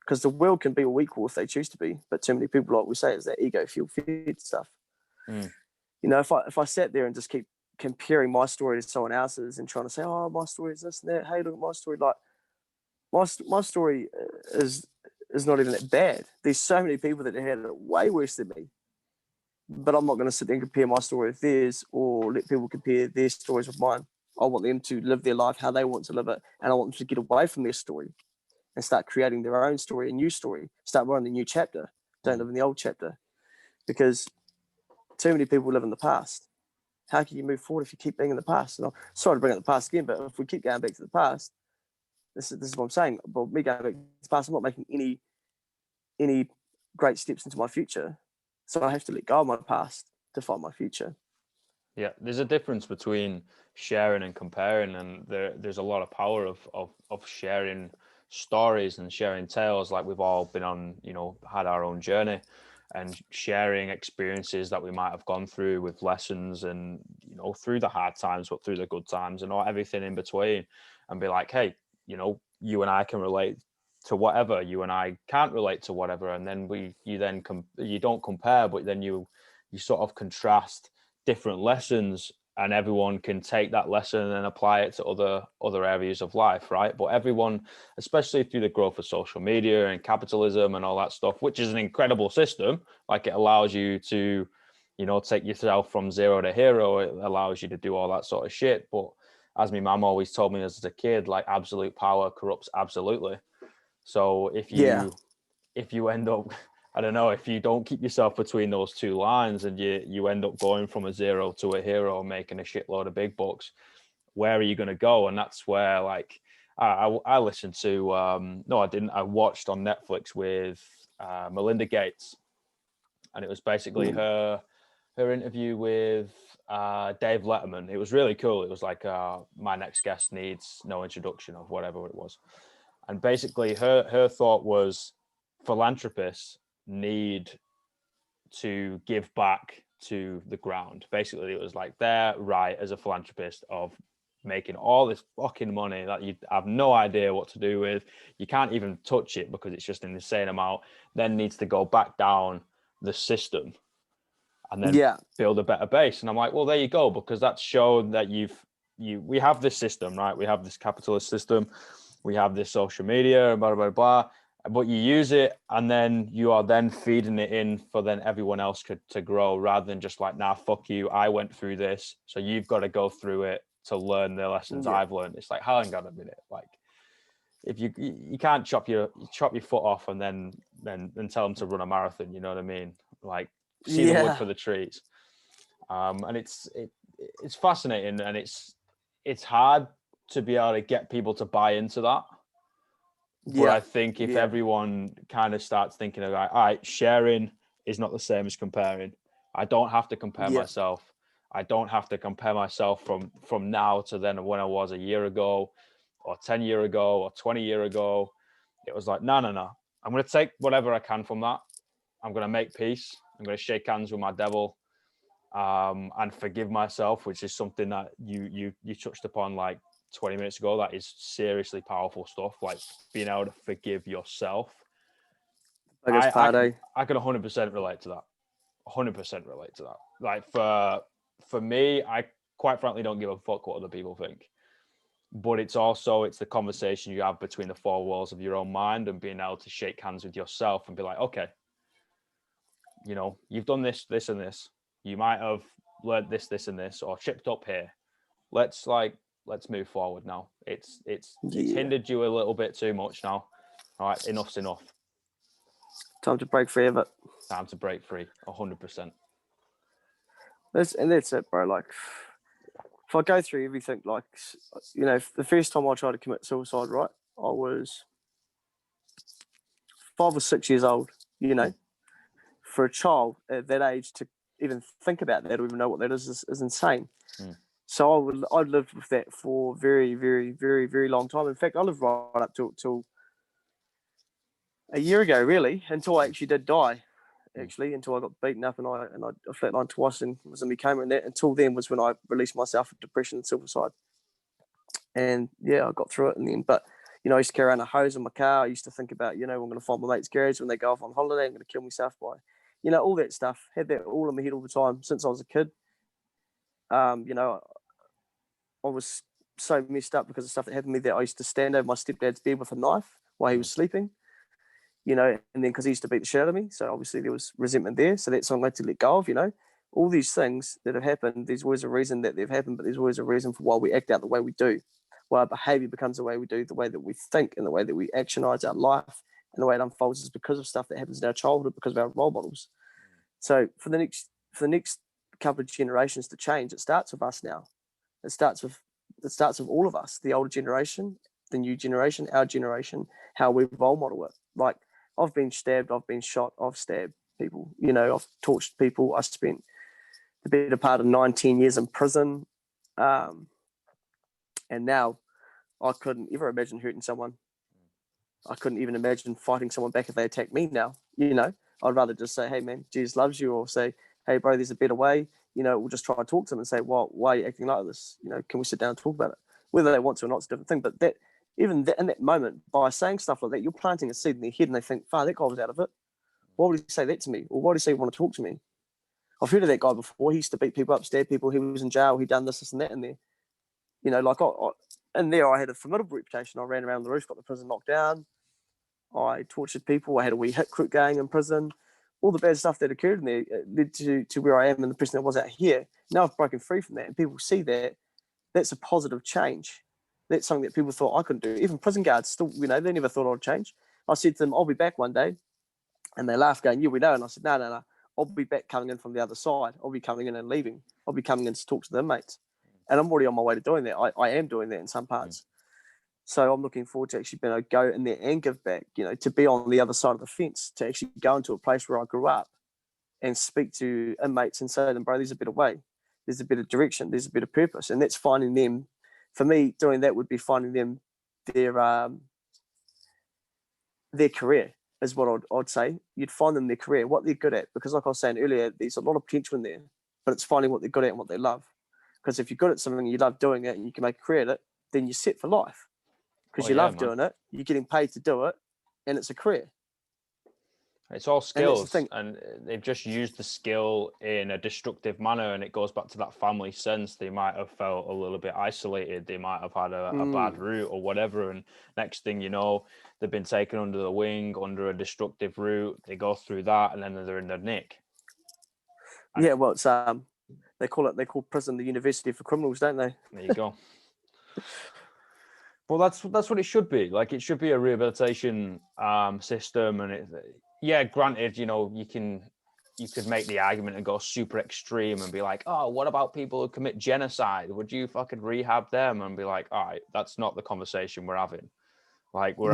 Because the world can be all equal if they choose to be, but too many people, like we say, is that ego fuel fed stuff. You know, if I sat there and just keep comparing my story to someone else's and trying to say, oh, my story is this and that, hey, look at my story, like my story is not even that bad. There's so many people that had it way worse than me, but I'm not going to sit there and compare my story with theirs or let people compare their stories with mine. I want them to live their life how they want to live it, and I want them to get away from their story and start creating their own story, a new story, start writing the new chapter. Don't live in the old chapter, because too many people live in the past. How can you move forward if you keep being in the past? And I'm sorry to bring up the past again, but if we keep going back to the past, this is what I'm saying. But me going back to the past, I'm not making any great steps into my future. So I have to let go of my past to find my future. Yeah, there's a difference between sharing and comparing, and there's a lot of power of sharing stories and sharing tales. Like we've all been on, you know, had our own journey, and sharing experiences that we might have gone through with lessons, and you know, through the hard times but through the good times and all everything in between, and be like, hey, you know, you and I can relate to whatever. You and I can't relate to whatever, and then you don't compare, but then you sort of contrast different lessons, and everyone can take that lesson and apply it to other areas of life, right? But everyone, especially through the growth of social media and capitalism and all that stuff, which is an incredible system, like it allows you to, take yourself from zero to hero. It allows you to do all that sort of shit. But as my mum always told me as a kid, like, absolute power corrupts absolutely. So if Yeah. you end up, I don't know, if you don't keep yourself between those two lines and you end up going from a zero to a hero, making a shitload of big bucks, where are you going to go? And that's where, like, I listened to, no, I didn't. I watched on Netflix with Melinda Gates, and it was basically her interview with Dave Letterman. It was really cool. It was like, my next guest needs no introduction, of whatever it was. And basically her thought was, philanthropists need to give back to the ground. Basically, it was like their right as a philanthropist of making all this fucking money that you have no idea what to do with. You can't even touch it because it's just an insane amount. Then needs to go back down the system and then build a better base. And I'm like, well, there you go, because that's shown that we have this system, right? We have this capitalist system. We have this social media, blah, blah, blah. But you use it, and then you are then feeding it in for then everyone else to grow, rather than just like, nah, fuck you, I went through this, so you've got to go through it to learn the lessons I've learned. It's like, hang on a minute, like, if you can't chop your foot off and then tell them to run a marathon, you know what I mean? Like, see the wood for the trees. And it's fascinating, and it's hard to be able to get people to buy into that. But I think if everyone kind of starts thinking of, like, all right, sharing is not the same as comparing. I don't have to compare myself. I don't have to compare myself from now to then when I was a year ago or 10 years ago or 20 years ago. It was like, no. I'm going to take whatever I can from that. I'm going to make peace. I'm going to shake hands with my devil, and forgive myself, which is something that you touched upon like 20 minutes ago. That is seriously powerful stuff, like being able to forgive yourself. I can 100% relate to that. 100% relate to that. Like, for me, I quite frankly don't give a fuck what other people think. But it's the conversation you have between the four walls of your own mind, and being able to shake hands with yourself and be like, okay, you've done this, this, and this. You might have learned this, this, and this, or chipped up here. Let's move forward now. It's hindered you a little bit too much now. All right, enough's enough. Time to break free of it. Time to break free, 100%. That's it, bro. Like, if I go through everything, like, the first time I tried to commit suicide, right, I was 5 or 6 years old. For a child at that age to even think about that or even know what that is insane. So I lived with that for very, very, very, very long time. In fact, I lived right up till a year ago, really, until I actually did die. Until I got beaten up and I flatlined twice and was in my coma. And that, until then, was when I released myself from depression and suicide. And I got through it in the end. But I used to carry around a hose in my car. I used to think about, I'm going to find my mate's garage when they go off on holiday. I'm going to kill myself by, all that stuff. Had that all in my head all the time since I was a kid. I was so messed up because of stuff that happened to me that I used to stand over my stepdad's bed with a knife while he was sleeping, and then because he used to beat the shit out of me. So obviously there was resentment there. So that's something I had to let go of, all these things that have happened. There's always a reason that they've happened, but there's always a reason for why we act out the way we do, why our behavior becomes the way we do, the way that we think and the way that we actionize our life and the way it unfolds is because of stuff that happens in our childhood, because of our role models. So for the next couple of generations to change, it starts with us now. It starts with all of us, the older generation, the new generation, our generation, how we role model it. Like, I've been stabbed, I've been shot, I've stabbed people, I've tortured people. I spent the better part of 19 years in prison. And now I couldn't ever imagine hurting someone. I couldn't even imagine fighting someone back if they attacked me now. I'd rather just say, hey, man, Jesus loves you, or say, hey, bro, there's a better way. We'll just try to talk to them and say, well, why are you acting like this? Can we sit down and talk about it? Whether they want to or not is a different thing. But even in that moment, by saying stuff like that, you're planting a seed in their head, and they think, "Fuck, that guy was out of it. Why would he say that to me? Or why would he say he want to talk to me? I've heard of that guy before. He used to beat people up, stab people. He was in jail. He done this and that in there. You know, like in there, I had a formidable reputation. I ran around the roof, got the prison knocked down. I tortured people. I had a wee hit crook gang in prison. All the bad stuff that occurred in there led to where I am and the person that was out here. Now I've broken free from that, and people see that. That's a positive change. That's something that people thought I couldn't do. Even prison guards still, you know, they never thought I'd change. I said to them, "I'll be back one day," and they laughed, going, "Yeah, we know." And I said, "No, no, no. I'll be back coming in from the other side. I'll be coming in and leaving. I'll be coming in to talk to the inmates." And I'm already on my way to doing that. I am doing that in some parts. So I'm looking forward to actually being able to go in there and give back, you know, to be on the other side of the fence, to actually go into a place where I grew up and speak to inmates and say to them, "Bro, there's a better way. There's a better direction. There's a better purpose." And that's finding them. For me, doing that would be finding them their career is what I'd say. You'd find them their career, what they're good at. Because like I was saying earlier, there's a lot of potential in there, but it's finding what they're good at and what they love. Because if you're good at something and you love doing it and you can make a career at it, then you're set for life. Because you love doing it, you're getting paid to do it, and it's a career. It's all skills, and they've just used the skill in a destructive manner, and it goes back to that family sense. They might have felt a little bit isolated. They might have had a bad route or whatever, and next thing you know, they've been taken under the wing, under a destructive route. They go through that, and then they're in the nick. And yeah, well, it's they call prison the university for criminals, don't they? There you go. Well, that's what it should be. Like, it should be a rehabilitation system, and granted, you know, you could make the argument and go super extreme and be like, "Oh, what about people who commit genocide? Would you fucking rehab them?" And be like, "All right, that's not the conversation we're having. Like, we're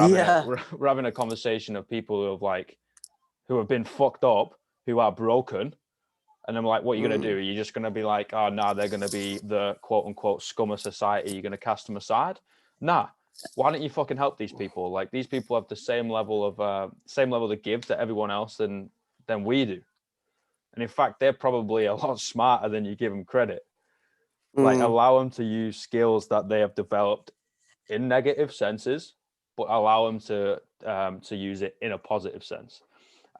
having a conversation of people who have been fucked up, who are broken." And I'm like, "What are you going to do? Are you just going to be like, oh, no, they're going to be the quote unquote scum of society. You're going to cast them aside? Nah. Why don't you fucking help these people? Like, these people have the same level to give to everyone else than we do. And in fact, they're probably a lot smarter than you give them credit. Like, allow them to use skills that they have developed in negative senses, but allow them to use it in a positive sense."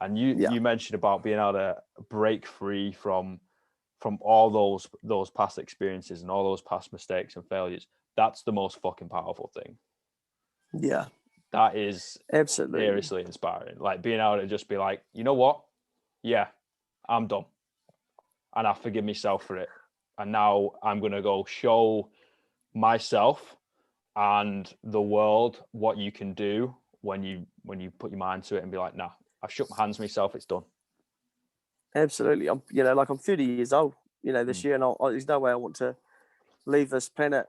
And you mentioned about being able to break free from all those past experiences and all those past mistakes and failures. That's the most fucking powerful thing. Yeah. That is absolutely seriously inspiring. Like, being able to just be like, "You know what? Yeah, I'm done. And I forgive myself for it. And now I'm going to go show myself and the world what you can do when you put your mind to it and be like, nah, I've shook my hands myself. It's done." Absolutely. I'm 30 years old, this year, and there's no way I want to leave this planet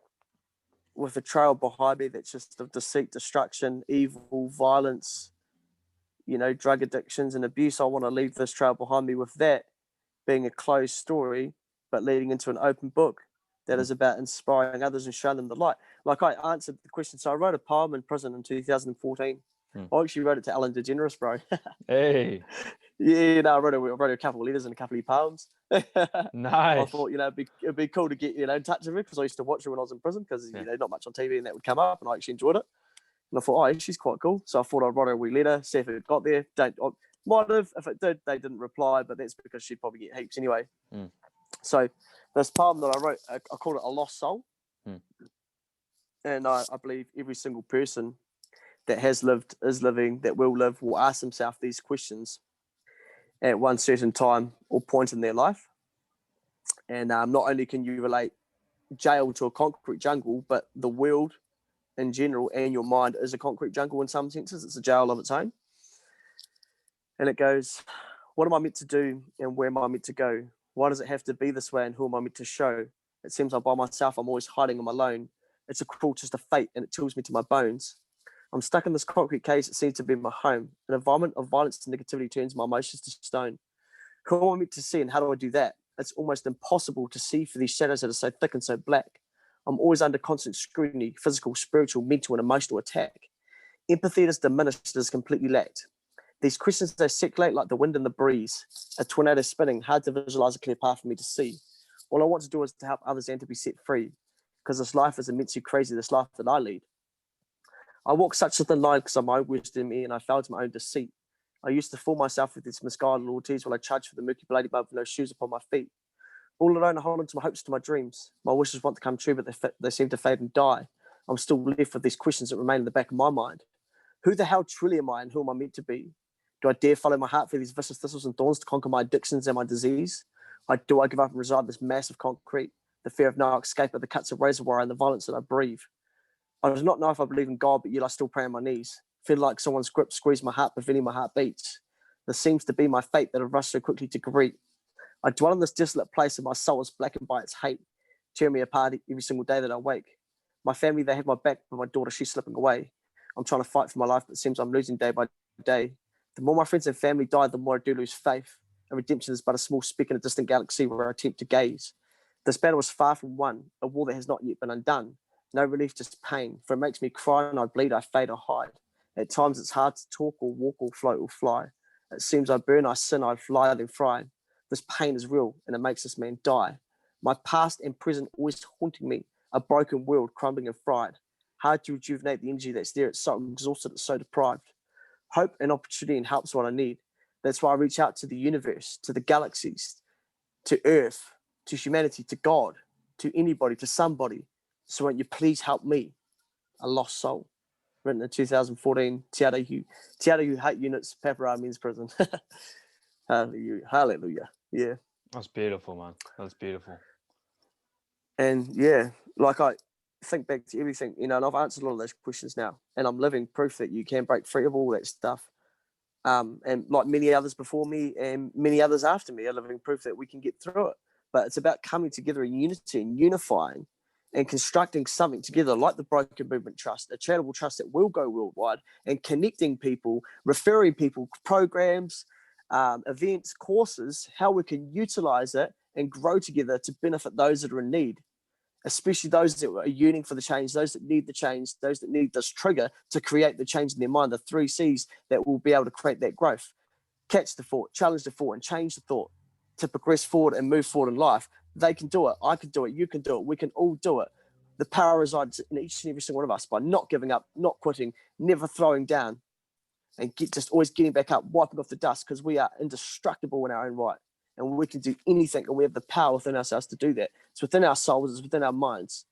with a trail behind me that's just of deceit, destruction, evil, violence, drug addictions and abuse. I want to leave this trail behind me with that being a closed story, but leading into an open book that is about inspiring others and showing them the light. Like, I answered the question. So I wrote a poem in prison in 2014. I actually wrote it to Ellen DeGeneres, bro. Hey. Yeah, no, I wrote a couple of letters and a couple of poems. Nice. I thought, it'd be cool to get, in touch with her, because I used to watch her when I was in prison, because, not much on TV and that would come up, and I actually enjoyed it. And I thought, oh, she's quite cool. So I thought I'd write her a wee letter, see if it got there. Might have. If it did, they didn't reply, but that's because she'd probably get heaps anyway. So this poem that I wrote, I called it A Lost Soul. And I believe every single person that has lived, is living, that will live, will ask themselves these questions at one certain time or point in their life. And not only can you relate jail to a concrete jungle, but the world in general and your mind is a concrete jungle in some senses. It's a jail of its own. And it goes, what am I meant to do and where am I meant to go? Why does it have to be this way and who am I meant to show? It seems like by myself, I'm always hiding on my alone. It's a cruel twist of fate and it chills me to my bones. I'm stuck in this concrete cage that seems to be my home. An environment of violence and negativity turns my emotions to stone. Who am I meant to see and how do I do that? It's almost impossible to see for these shadows that are so thick and so black. I'm always under constant scrutiny, physical, spiritual, mental, and emotional attack. Empathy is diminished, it is completely lacked. These questions, they circulate like the wind and the breeze. A tornado spinning, hard to visualize a clear path for me to see. All I want to do is to help others and to be set free. Because this life is immensely crazy, this life that I lead. I walk such a thin line because of my wisdom and I fell to my own deceit. I used to fool myself with these misguided loyalties while I charged for the milky bloody above with no shoes upon my feet. All alone, I hold on to my hopes, to my dreams. My wishes want to come true, but they seem to fade and die. I'm still left with these questions that remain in the back of my mind. Who the hell truly am I and who am I meant to be? Do I dare follow my heart for these vicious thistles and thorns to conquer my addictions and my disease? Do I give up and reside in this mass of concrete, the fear of no escape of the cuts of razor wire and the violence that I breathe? I do not know if I believe in God, but yet I still pray on my knees. Feel like someone's grip squeezed my heart, preventing my heartbeats. This seems to be my fate that I've rushed so quickly to greet. I dwell in this desolate place and my soul is blackened by its hate, tearing me apart every single day that I wake. My family, they have my back, but my daughter, she's slipping away. I'm trying to fight for my life, but it seems I'm losing day by day. The more my friends and family die, the more I do lose faith. And redemption is but a small speck in a distant galaxy where I attempt to gaze. This battle is far from won, a war that has not yet been undone. No relief, just pain, for it makes me cry and I bleed, I fade, I hide. At times it's hard to talk or walk or float or fly. It seems I burn, I sin, I fly, then fry. This pain is real and it makes this man die. My past and present always haunting me, a broken world crumbling and fried. Hard to rejuvenate the energy that's there, it's so exhausted, it's so deprived. Hope and opportunity and help's what I need. That's why I reach out to the universe, to the galaxies, to Earth, to humanity, to God, to anybody, to somebody. So won't you please help me, a lost soul? Written in 2014, Te Arahu Hut Units, Papara Men's Prison. Hallelujah. Hallelujah. Yeah. That's beautiful, man. That's beautiful. And yeah, like I think back to everything, you know, and I've answered a lot of those questions now, and I'm living proof that you can break free of all that stuff. And like many others before me and many others after me are living proof that we can get through it. But it's about coming together in unity and unifying and constructing something together like the Broken Movement Trust, a charitable trust that will go worldwide, and connecting people, referring people, programs, events, courses, how we can utilize it and grow together to benefit those that are in need, especially those that are yearning for the change, those that need the change, those that need this trigger to create the change in their mind, the 3 C's that will be able to create that growth. Catch the thought, challenge the thought, and change the thought to progress forward and move forward in life. They can do it. I can do it. You can do it. We can all do it. The power resides in each and every single one of us by not giving up, not quitting, never throwing down, and just always getting back up, wiping off the dust, because we are indestructible in our own right. And we can do anything, and we have the power within ourselves to do that. It's within our souls, it's within our minds.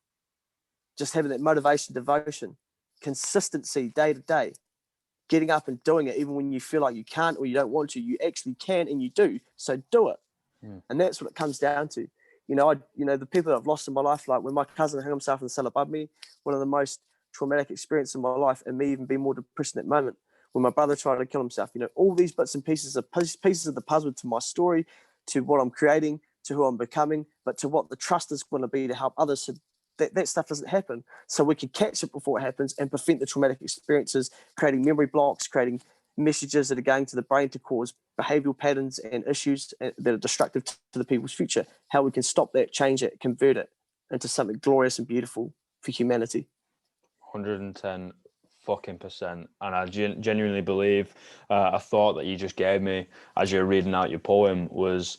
Just having that motivation, devotion, consistency day to day, getting up and doing it even when you feel like you can't or you don't want to. You actually can and you do, so do it. And that's what it comes down to. You know, the people that I've lost in my life, like when my cousin hung himself in the cell above me, one of the most traumatic experiences in my life, and me even being more depressed in that moment. When my brother tried to kill himself, you know, all these bits and pieces are pieces of the puzzle to my story, to what I'm creating, to who I'm becoming, but to what the trust is going to be to help others so that stuff doesn't happen. So we can catch it before it happens and prevent the traumatic experiences, creating memory blocks, creating messages that are going to the brain to cause behavioral patterns and issues that are destructive to the people's future. How we can stop that, change it, convert it into something glorious and beautiful for humanity. 110 fucking percent. And I genuinely believe a thought that you just gave me as you're reading out your poem was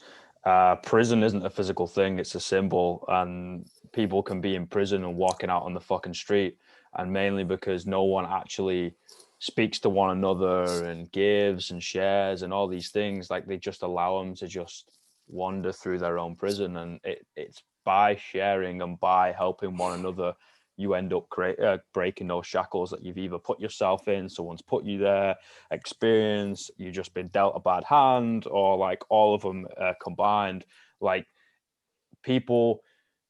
prison isn't a physical thing, it's a symbol. And people can be in prison and walking out on the fucking street, and mainly because no one actually speaks to one another and gives and shares and all these things. Like, they just allow them to just wander through their own prison. And it's by sharing and by helping one another you end up breaking those shackles that you've either put yourself in, someone's put you there, experience, you've just been dealt a bad hand, or like all of them combined. Like, people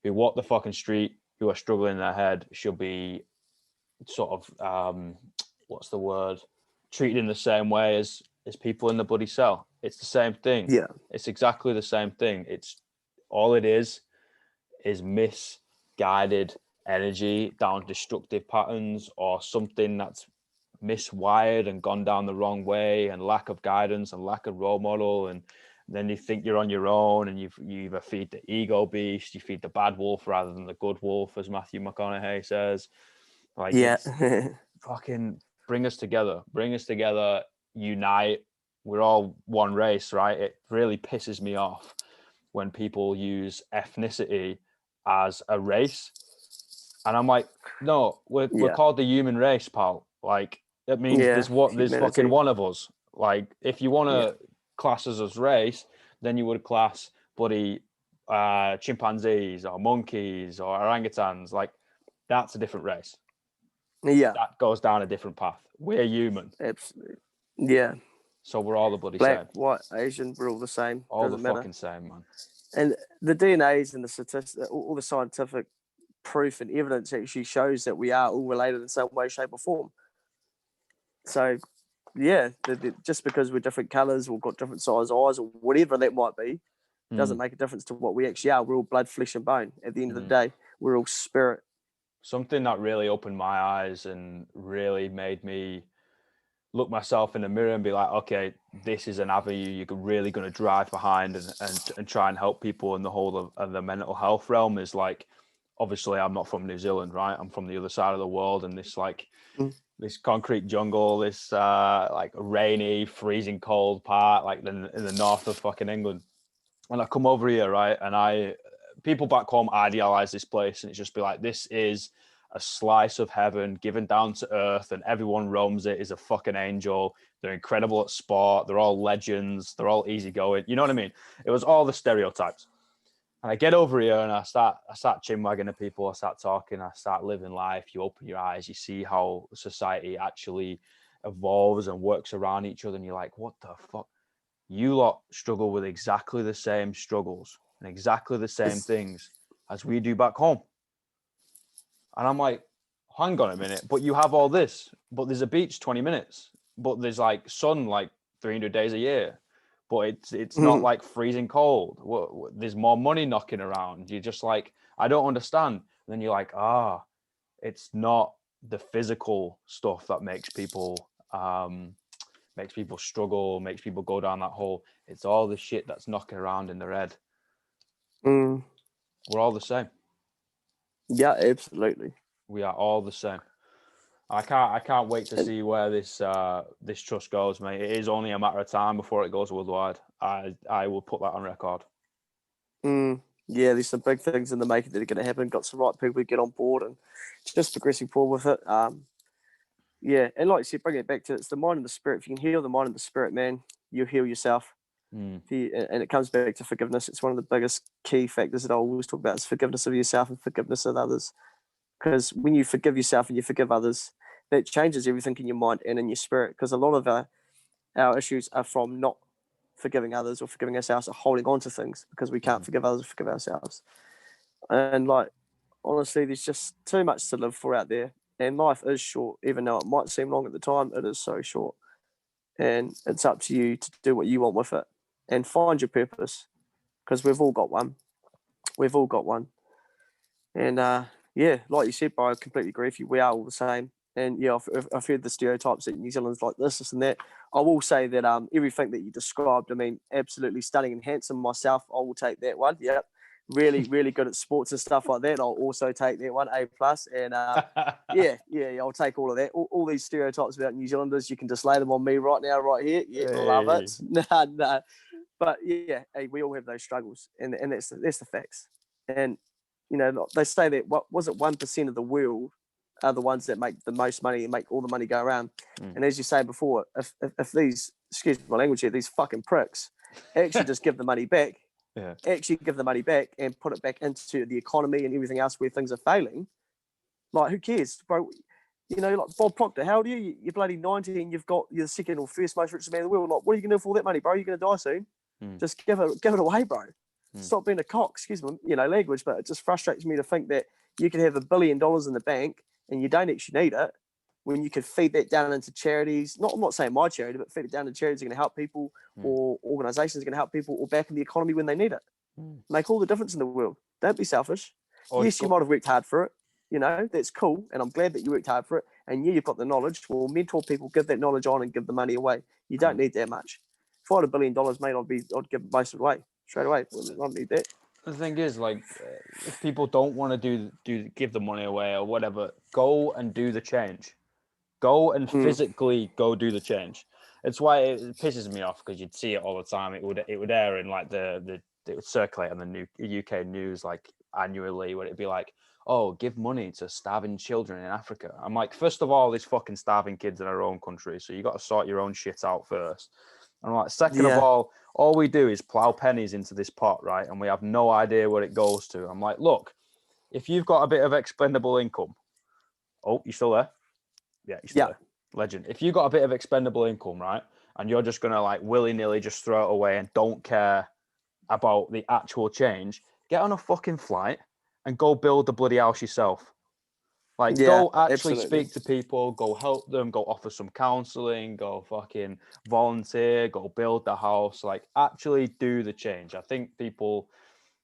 who walk the fucking street, who are struggling in their head, should be sort of, what's the word? Treated in the same way as people in the bloody cell. It's the same thing. Yeah. It's exactly the same thing. It's all it is misguided energy down destructive patterns, or something that's miswired and gone down the wrong way, and lack of guidance and lack of role model. And then you think you're on your own, and you either feed the ego beast, you feed the bad wolf rather than the good wolf, as Matthew McConaughey says. Like, yeah. Fucking bring us together, unite. We're all one race, right? It really pisses me off when people use ethnicity as a race. And I'm like, no, we're called the human race, pal. Like, it means there's fucking humanity. one of us. Like, if you want to class us as race, then you would class bloody chimpanzees or monkeys or orangutans. Like, that's a different race. Yeah, That goes down a different path. We're human, absolutely. Yeah, so we're all the bloody black, same. white, Asian, we're all the same. All the Doesn't matter. fucking same, man. And the DNAs and the statistics, all the scientific proof and evidence actually shows that we are all related in some way, shape, or form. So, yeah, just because we're different colors or got different size eyes or whatever that might be, doesn't make a difference to what we actually are. We're all blood, flesh, and bone. At the end of the day, we're all spirit. Something that really opened my eyes and really made me look myself in the mirror and be like, okay, this is an avenue you're really going to drive behind and try and help people in the whole of the mental health realm. Is like, obviously I'm not from New Zealand, right? I'm from the other side of the world, and this like this concrete jungle, this like rainy, freezing cold part, like in the north of fucking England. And I come over here, right? And people back home idealize this place, and it's just be like, this is a slice of heaven given down to earth, and everyone roams it is a fucking angel. They're incredible at sport. They're all legends. They're all easygoing. You know what I mean? It was all the stereotypes. And I get over here and I start chinwagging to people. I start talking. I start living life. You open your eyes. You see how society actually evolves and works around each other. And you're like, what the fuck? You lot struggle with exactly the same struggles and exactly the same things as we do back home. And I'm like, hang on a minute, but you have all this, but there's a beach 20 minutes, but there's like sun like 300 days a year, but it's not like freezing cold. There's more money knocking around. You're just like, I don't understand. And then you're like, it's not the physical stuff that makes people struggle, makes people go down that hole. It's all the shit that's knocking around in their head. We're all the same. Yeah, absolutely. We are all the same. I can't wait to see where this trust goes, mate. It is only a matter of time before it goes worldwide. I will put that on record. Yeah, there's some big things in the making that are going to happen. Got some right people to get on board and just progressing forward with it. Yeah, and like you said, bring it back to it's the mind and the spirit. If you can heal the mind and the spirit, man, you heal yourself. And it comes back to forgiveness. It's one of the biggest key factors that I always talk about is forgiveness of yourself and forgiveness of others. Because when you forgive yourself and you forgive others, that changes everything in your mind and in your spirit. Because a lot of our issues are from not forgiving others or forgiving ourselves or holding on to things because we can't forgive others or forgive ourselves. And like, honestly, there's just too much to live for out there. And life is short, even though it might seem long at the time, it is so short. And it's up to you to do what you want with it and find your purpose because we've all got one. We've all got one. And yeah, like you said, bro, I completely agree with you. We are all the same. And yeah, I've heard the stereotypes that New Zealand's like this and that. I will say that everything that you described, I mean, absolutely stunning and handsome myself. I will take that one. Yep. Really, really good at sports and stuff like that. I'll also take that one, A+. And yeah, I'll take all of that. All these stereotypes about New Zealanders, you can just lay them on me right now, right here. Yeah, love it. Nah. But yeah, hey, we all have those struggles, and that's the facts. And you know, they say that what was it 1% of the world are the ones that make the most money and make all the money go around. And as you say before, if these, excuse my language here, these fucking pricks actually just give the money back, and put it back into the economy and everything else where things are failing, like who cares, bro? You know, like Bob Proctor, how old are you? You're bloody 90 and you're the second or first most richest man in the world. Like, what are you going to do for all that money, bro? You're going to die soon. Just give it away, bro. Stop being a cock, excuse me, language, but it just frustrates me to think that you could have $1 billion in the bank and you don't actually need it when you could feed that down into charities. I'm not saying my charity, but feed it down to charities that are going to help people or organizations that are going to help people or back in the economy when they need it. Make all the difference in the world. Don't be selfish. Yes, you might have worked hard for it. You know, that's cool. And I'm glad that you worked hard for it. And yeah, you've got the knowledge. Well, mentor people, give that knowledge on and give the money away. You don't need that much. If I had $1 billion, mate, I'd give most of it away straight away. I don't need that. The thing is, like, if people don't want to give the money away or whatever, go and do the change. Go and physically go do the change. It's why it pisses me off because you'd see it all the time. It would air in like it would circulate on the new UK news like annually, where it'd be like, oh, give money to starving children in Africa. I'm like, first of all, there's fucking starving kids in our own country, so you got to sort your own shit out first. And I'm like, second of all we do is plow pennies into this pot, right? And we have no idea where it goes to. I'm like, look, if you've got a bit of expendable income, oh, you still there? Yeah, you're still there. Legend. If you've got a bit of expendable income, right, and you're just gonna like willy-nilly just throw it away and don't care about the actual change, get on a fucking flight and go build the bloody house yourself. Like, go actually speak to people, go help them, go offer some counseling, go fucking volunteer, go build the house. Like, actually do the change. I think people,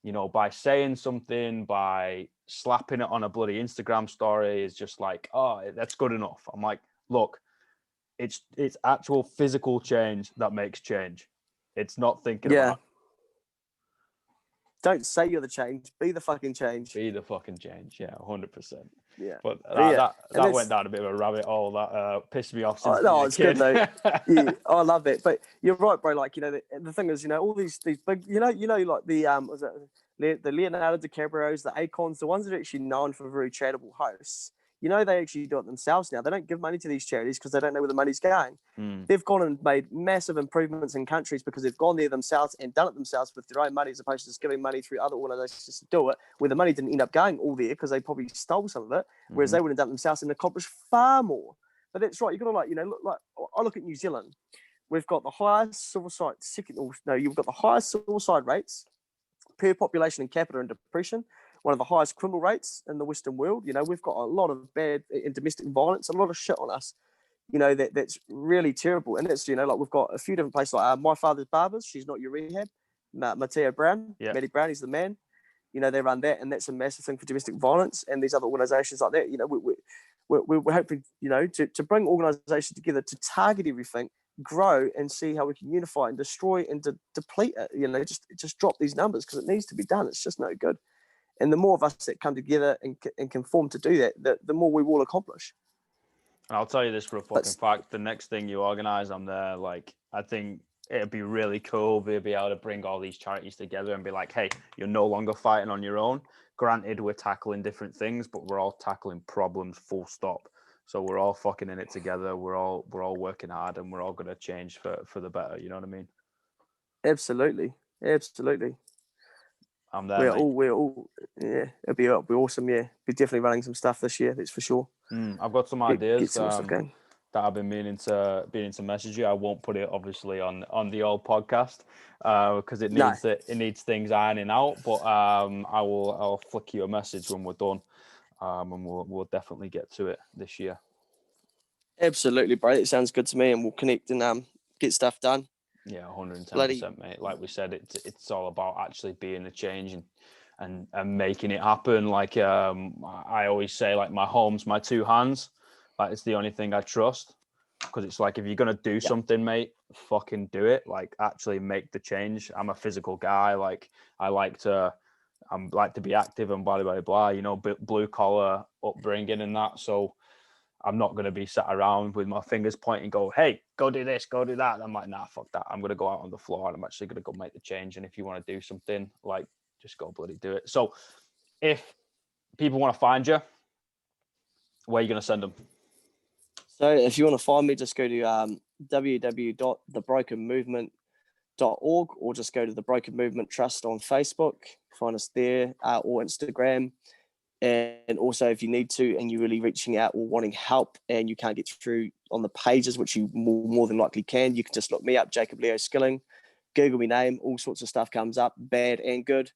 you know, by saying something, by slapping it on a bloody Instagram story is just like, oh, that's good enough. I'm like, look, it's actual physical change that makes change. It's not thinking about. Don't say you're the change. Be the fucking change. Be the fucking change. Yeah, 100%. Yeah. But that went down a bit of a rabbit hole. That pissed me off since no, it's good though. Yeah, I love it. But you're right, bro. Like, you know, the thing is, you know, all these big, you know, like the was it the Leonardo DiCaprio's, the Acons, the ones that are actually known for very charitable hosts. You know, they actually do it themselves now. They don't give money to these charities because they don't know where the money's going. They've gone and made massive improvements in countries because they've gone there themselves and done it themselves with their own money, as opposed to just giving money through other organizations to do it, where the money didn't end up going all there because they probably stole some of it, whereas they would have done it themselves and accomplished far more. But that's right. You've got to, like, you know, look, like I look at New Zealand. We've got the highest suicide, you've got the highest suicide rates per population in capita and depression, one of the highest criminal rates in the Western world. You know, we've got a lot of bad and domestic violence, a lot of shit on us, you know, that's really terrible. And it's, you know, like we've got a few different places, like My Father's Barbers, She's Not Your Rehab, Matteo Brown, Matty Brown, he's the man. You know, they run that, and that's a massive thing for domestic violence. And these other organisations like that, you know, we're hoping, you know, to bring organisations together to target everything, grow, and see how we can unify and destroy and deplete it. You know, just drop these numbers because it needs to be done. It's just no good. And the more of us that come together and conform to do that, the more we will accomplish. I'll tell you this for a fucking fact. The next thing you organise, I'm there. Like, I think it'd be really cool to be able to bring all these charities together and be like, hey, you're no longer fighting on your own. Granted, we're tackling different things, but we're all tackling problems full stop. So we're all fucking in it together. We're all working hard, and we're all going to change for the better. You know what I mean? Absolutely. I'm there. We're all, yeah. It'll be awesome. Yeah, be definitely running some stuff this year. That's for sure. I've got some ideas get some stuff going that I've been meaning to message you. I won't put it obviously on the old podcast because it needs things ironing out. But I'll flick you a message when we're done, and we'll definitely get to it this year. Absolutely, bro. It sounds good to me, and we'll connect and get stuff done. Yeah, 110%, mate. Like we said, it's all about actually being the change and making it happen. Like I always say, like, my home's my two hands. Like, it's the only thing I trust, because it's like, if you're gonna do something, mate, fucking do it. Like, actually make the change. I'm a physical guy. Like, I like to be active and blah blah blah. You know, blue collar upbringing and that. So I'm not going to be sat around with my fingers pointing, go, hey, go do this, go do that. And I'm like, nah, fuck that. I'm going to go out on the floor and I'm actually going to go make the change. And if you want to do something, like, just go bloody do it. So if people want to find you, where are you going to send them? So if you want to find me, just go to www.thebrokenmovement.org, or just go to the Broken Movement Trust on Facebook. Find us there, or Instagram. And also, if you need to and you're really reaching out or wanting help and you can't get through on the pages, which you more than likely can, you can just look me up, Jacob Leo Skilling, Google me name, all sorts of stuff comes up, bad and good.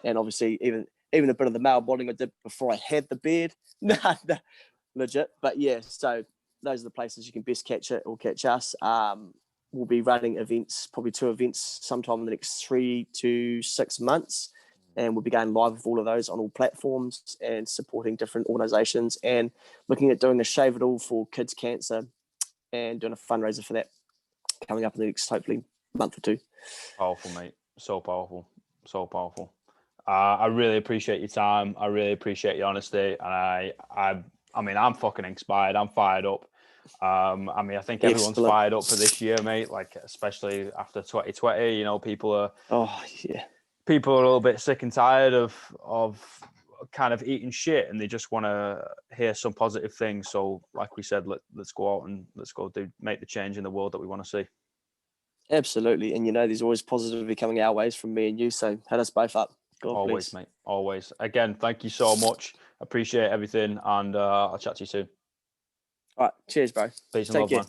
And obviously even a bit of the male modeling I did before I had the beard. Nah, legit. But yeah, so those are the places you can best catch it or catch us. We'll be running events, probably 2 events sometime in the next 3 to 6 months. And we'll be going live with all of those on all platforms and supporting different organisations and looking at doing a Shave It All for kids cancer and doing a fundraiser for that coming up in the next, hopefully, month or 2. Powerful, mate. So powerful. I really appreciate your time. I really appreciate your honesty. And I mean, I'm fucking inspired. I'm fired up. I mean, I think everyone's fired up for this year, mate. Like, especially after 2020, you know, people are a little bit sick and tired of kind of eating shit and they just want to hear some positive things. So like we said, let's go out and let's go make the change in the world that we want to see. Absolutely. And there's always positivity coming our ways from me and you. So hit us both up. God Always, bless. mate. Always. Again, thank you so much. Appreciate everything. And I'll chat to you soon. All right. Cheers, bro. Peace and Take love, care. man.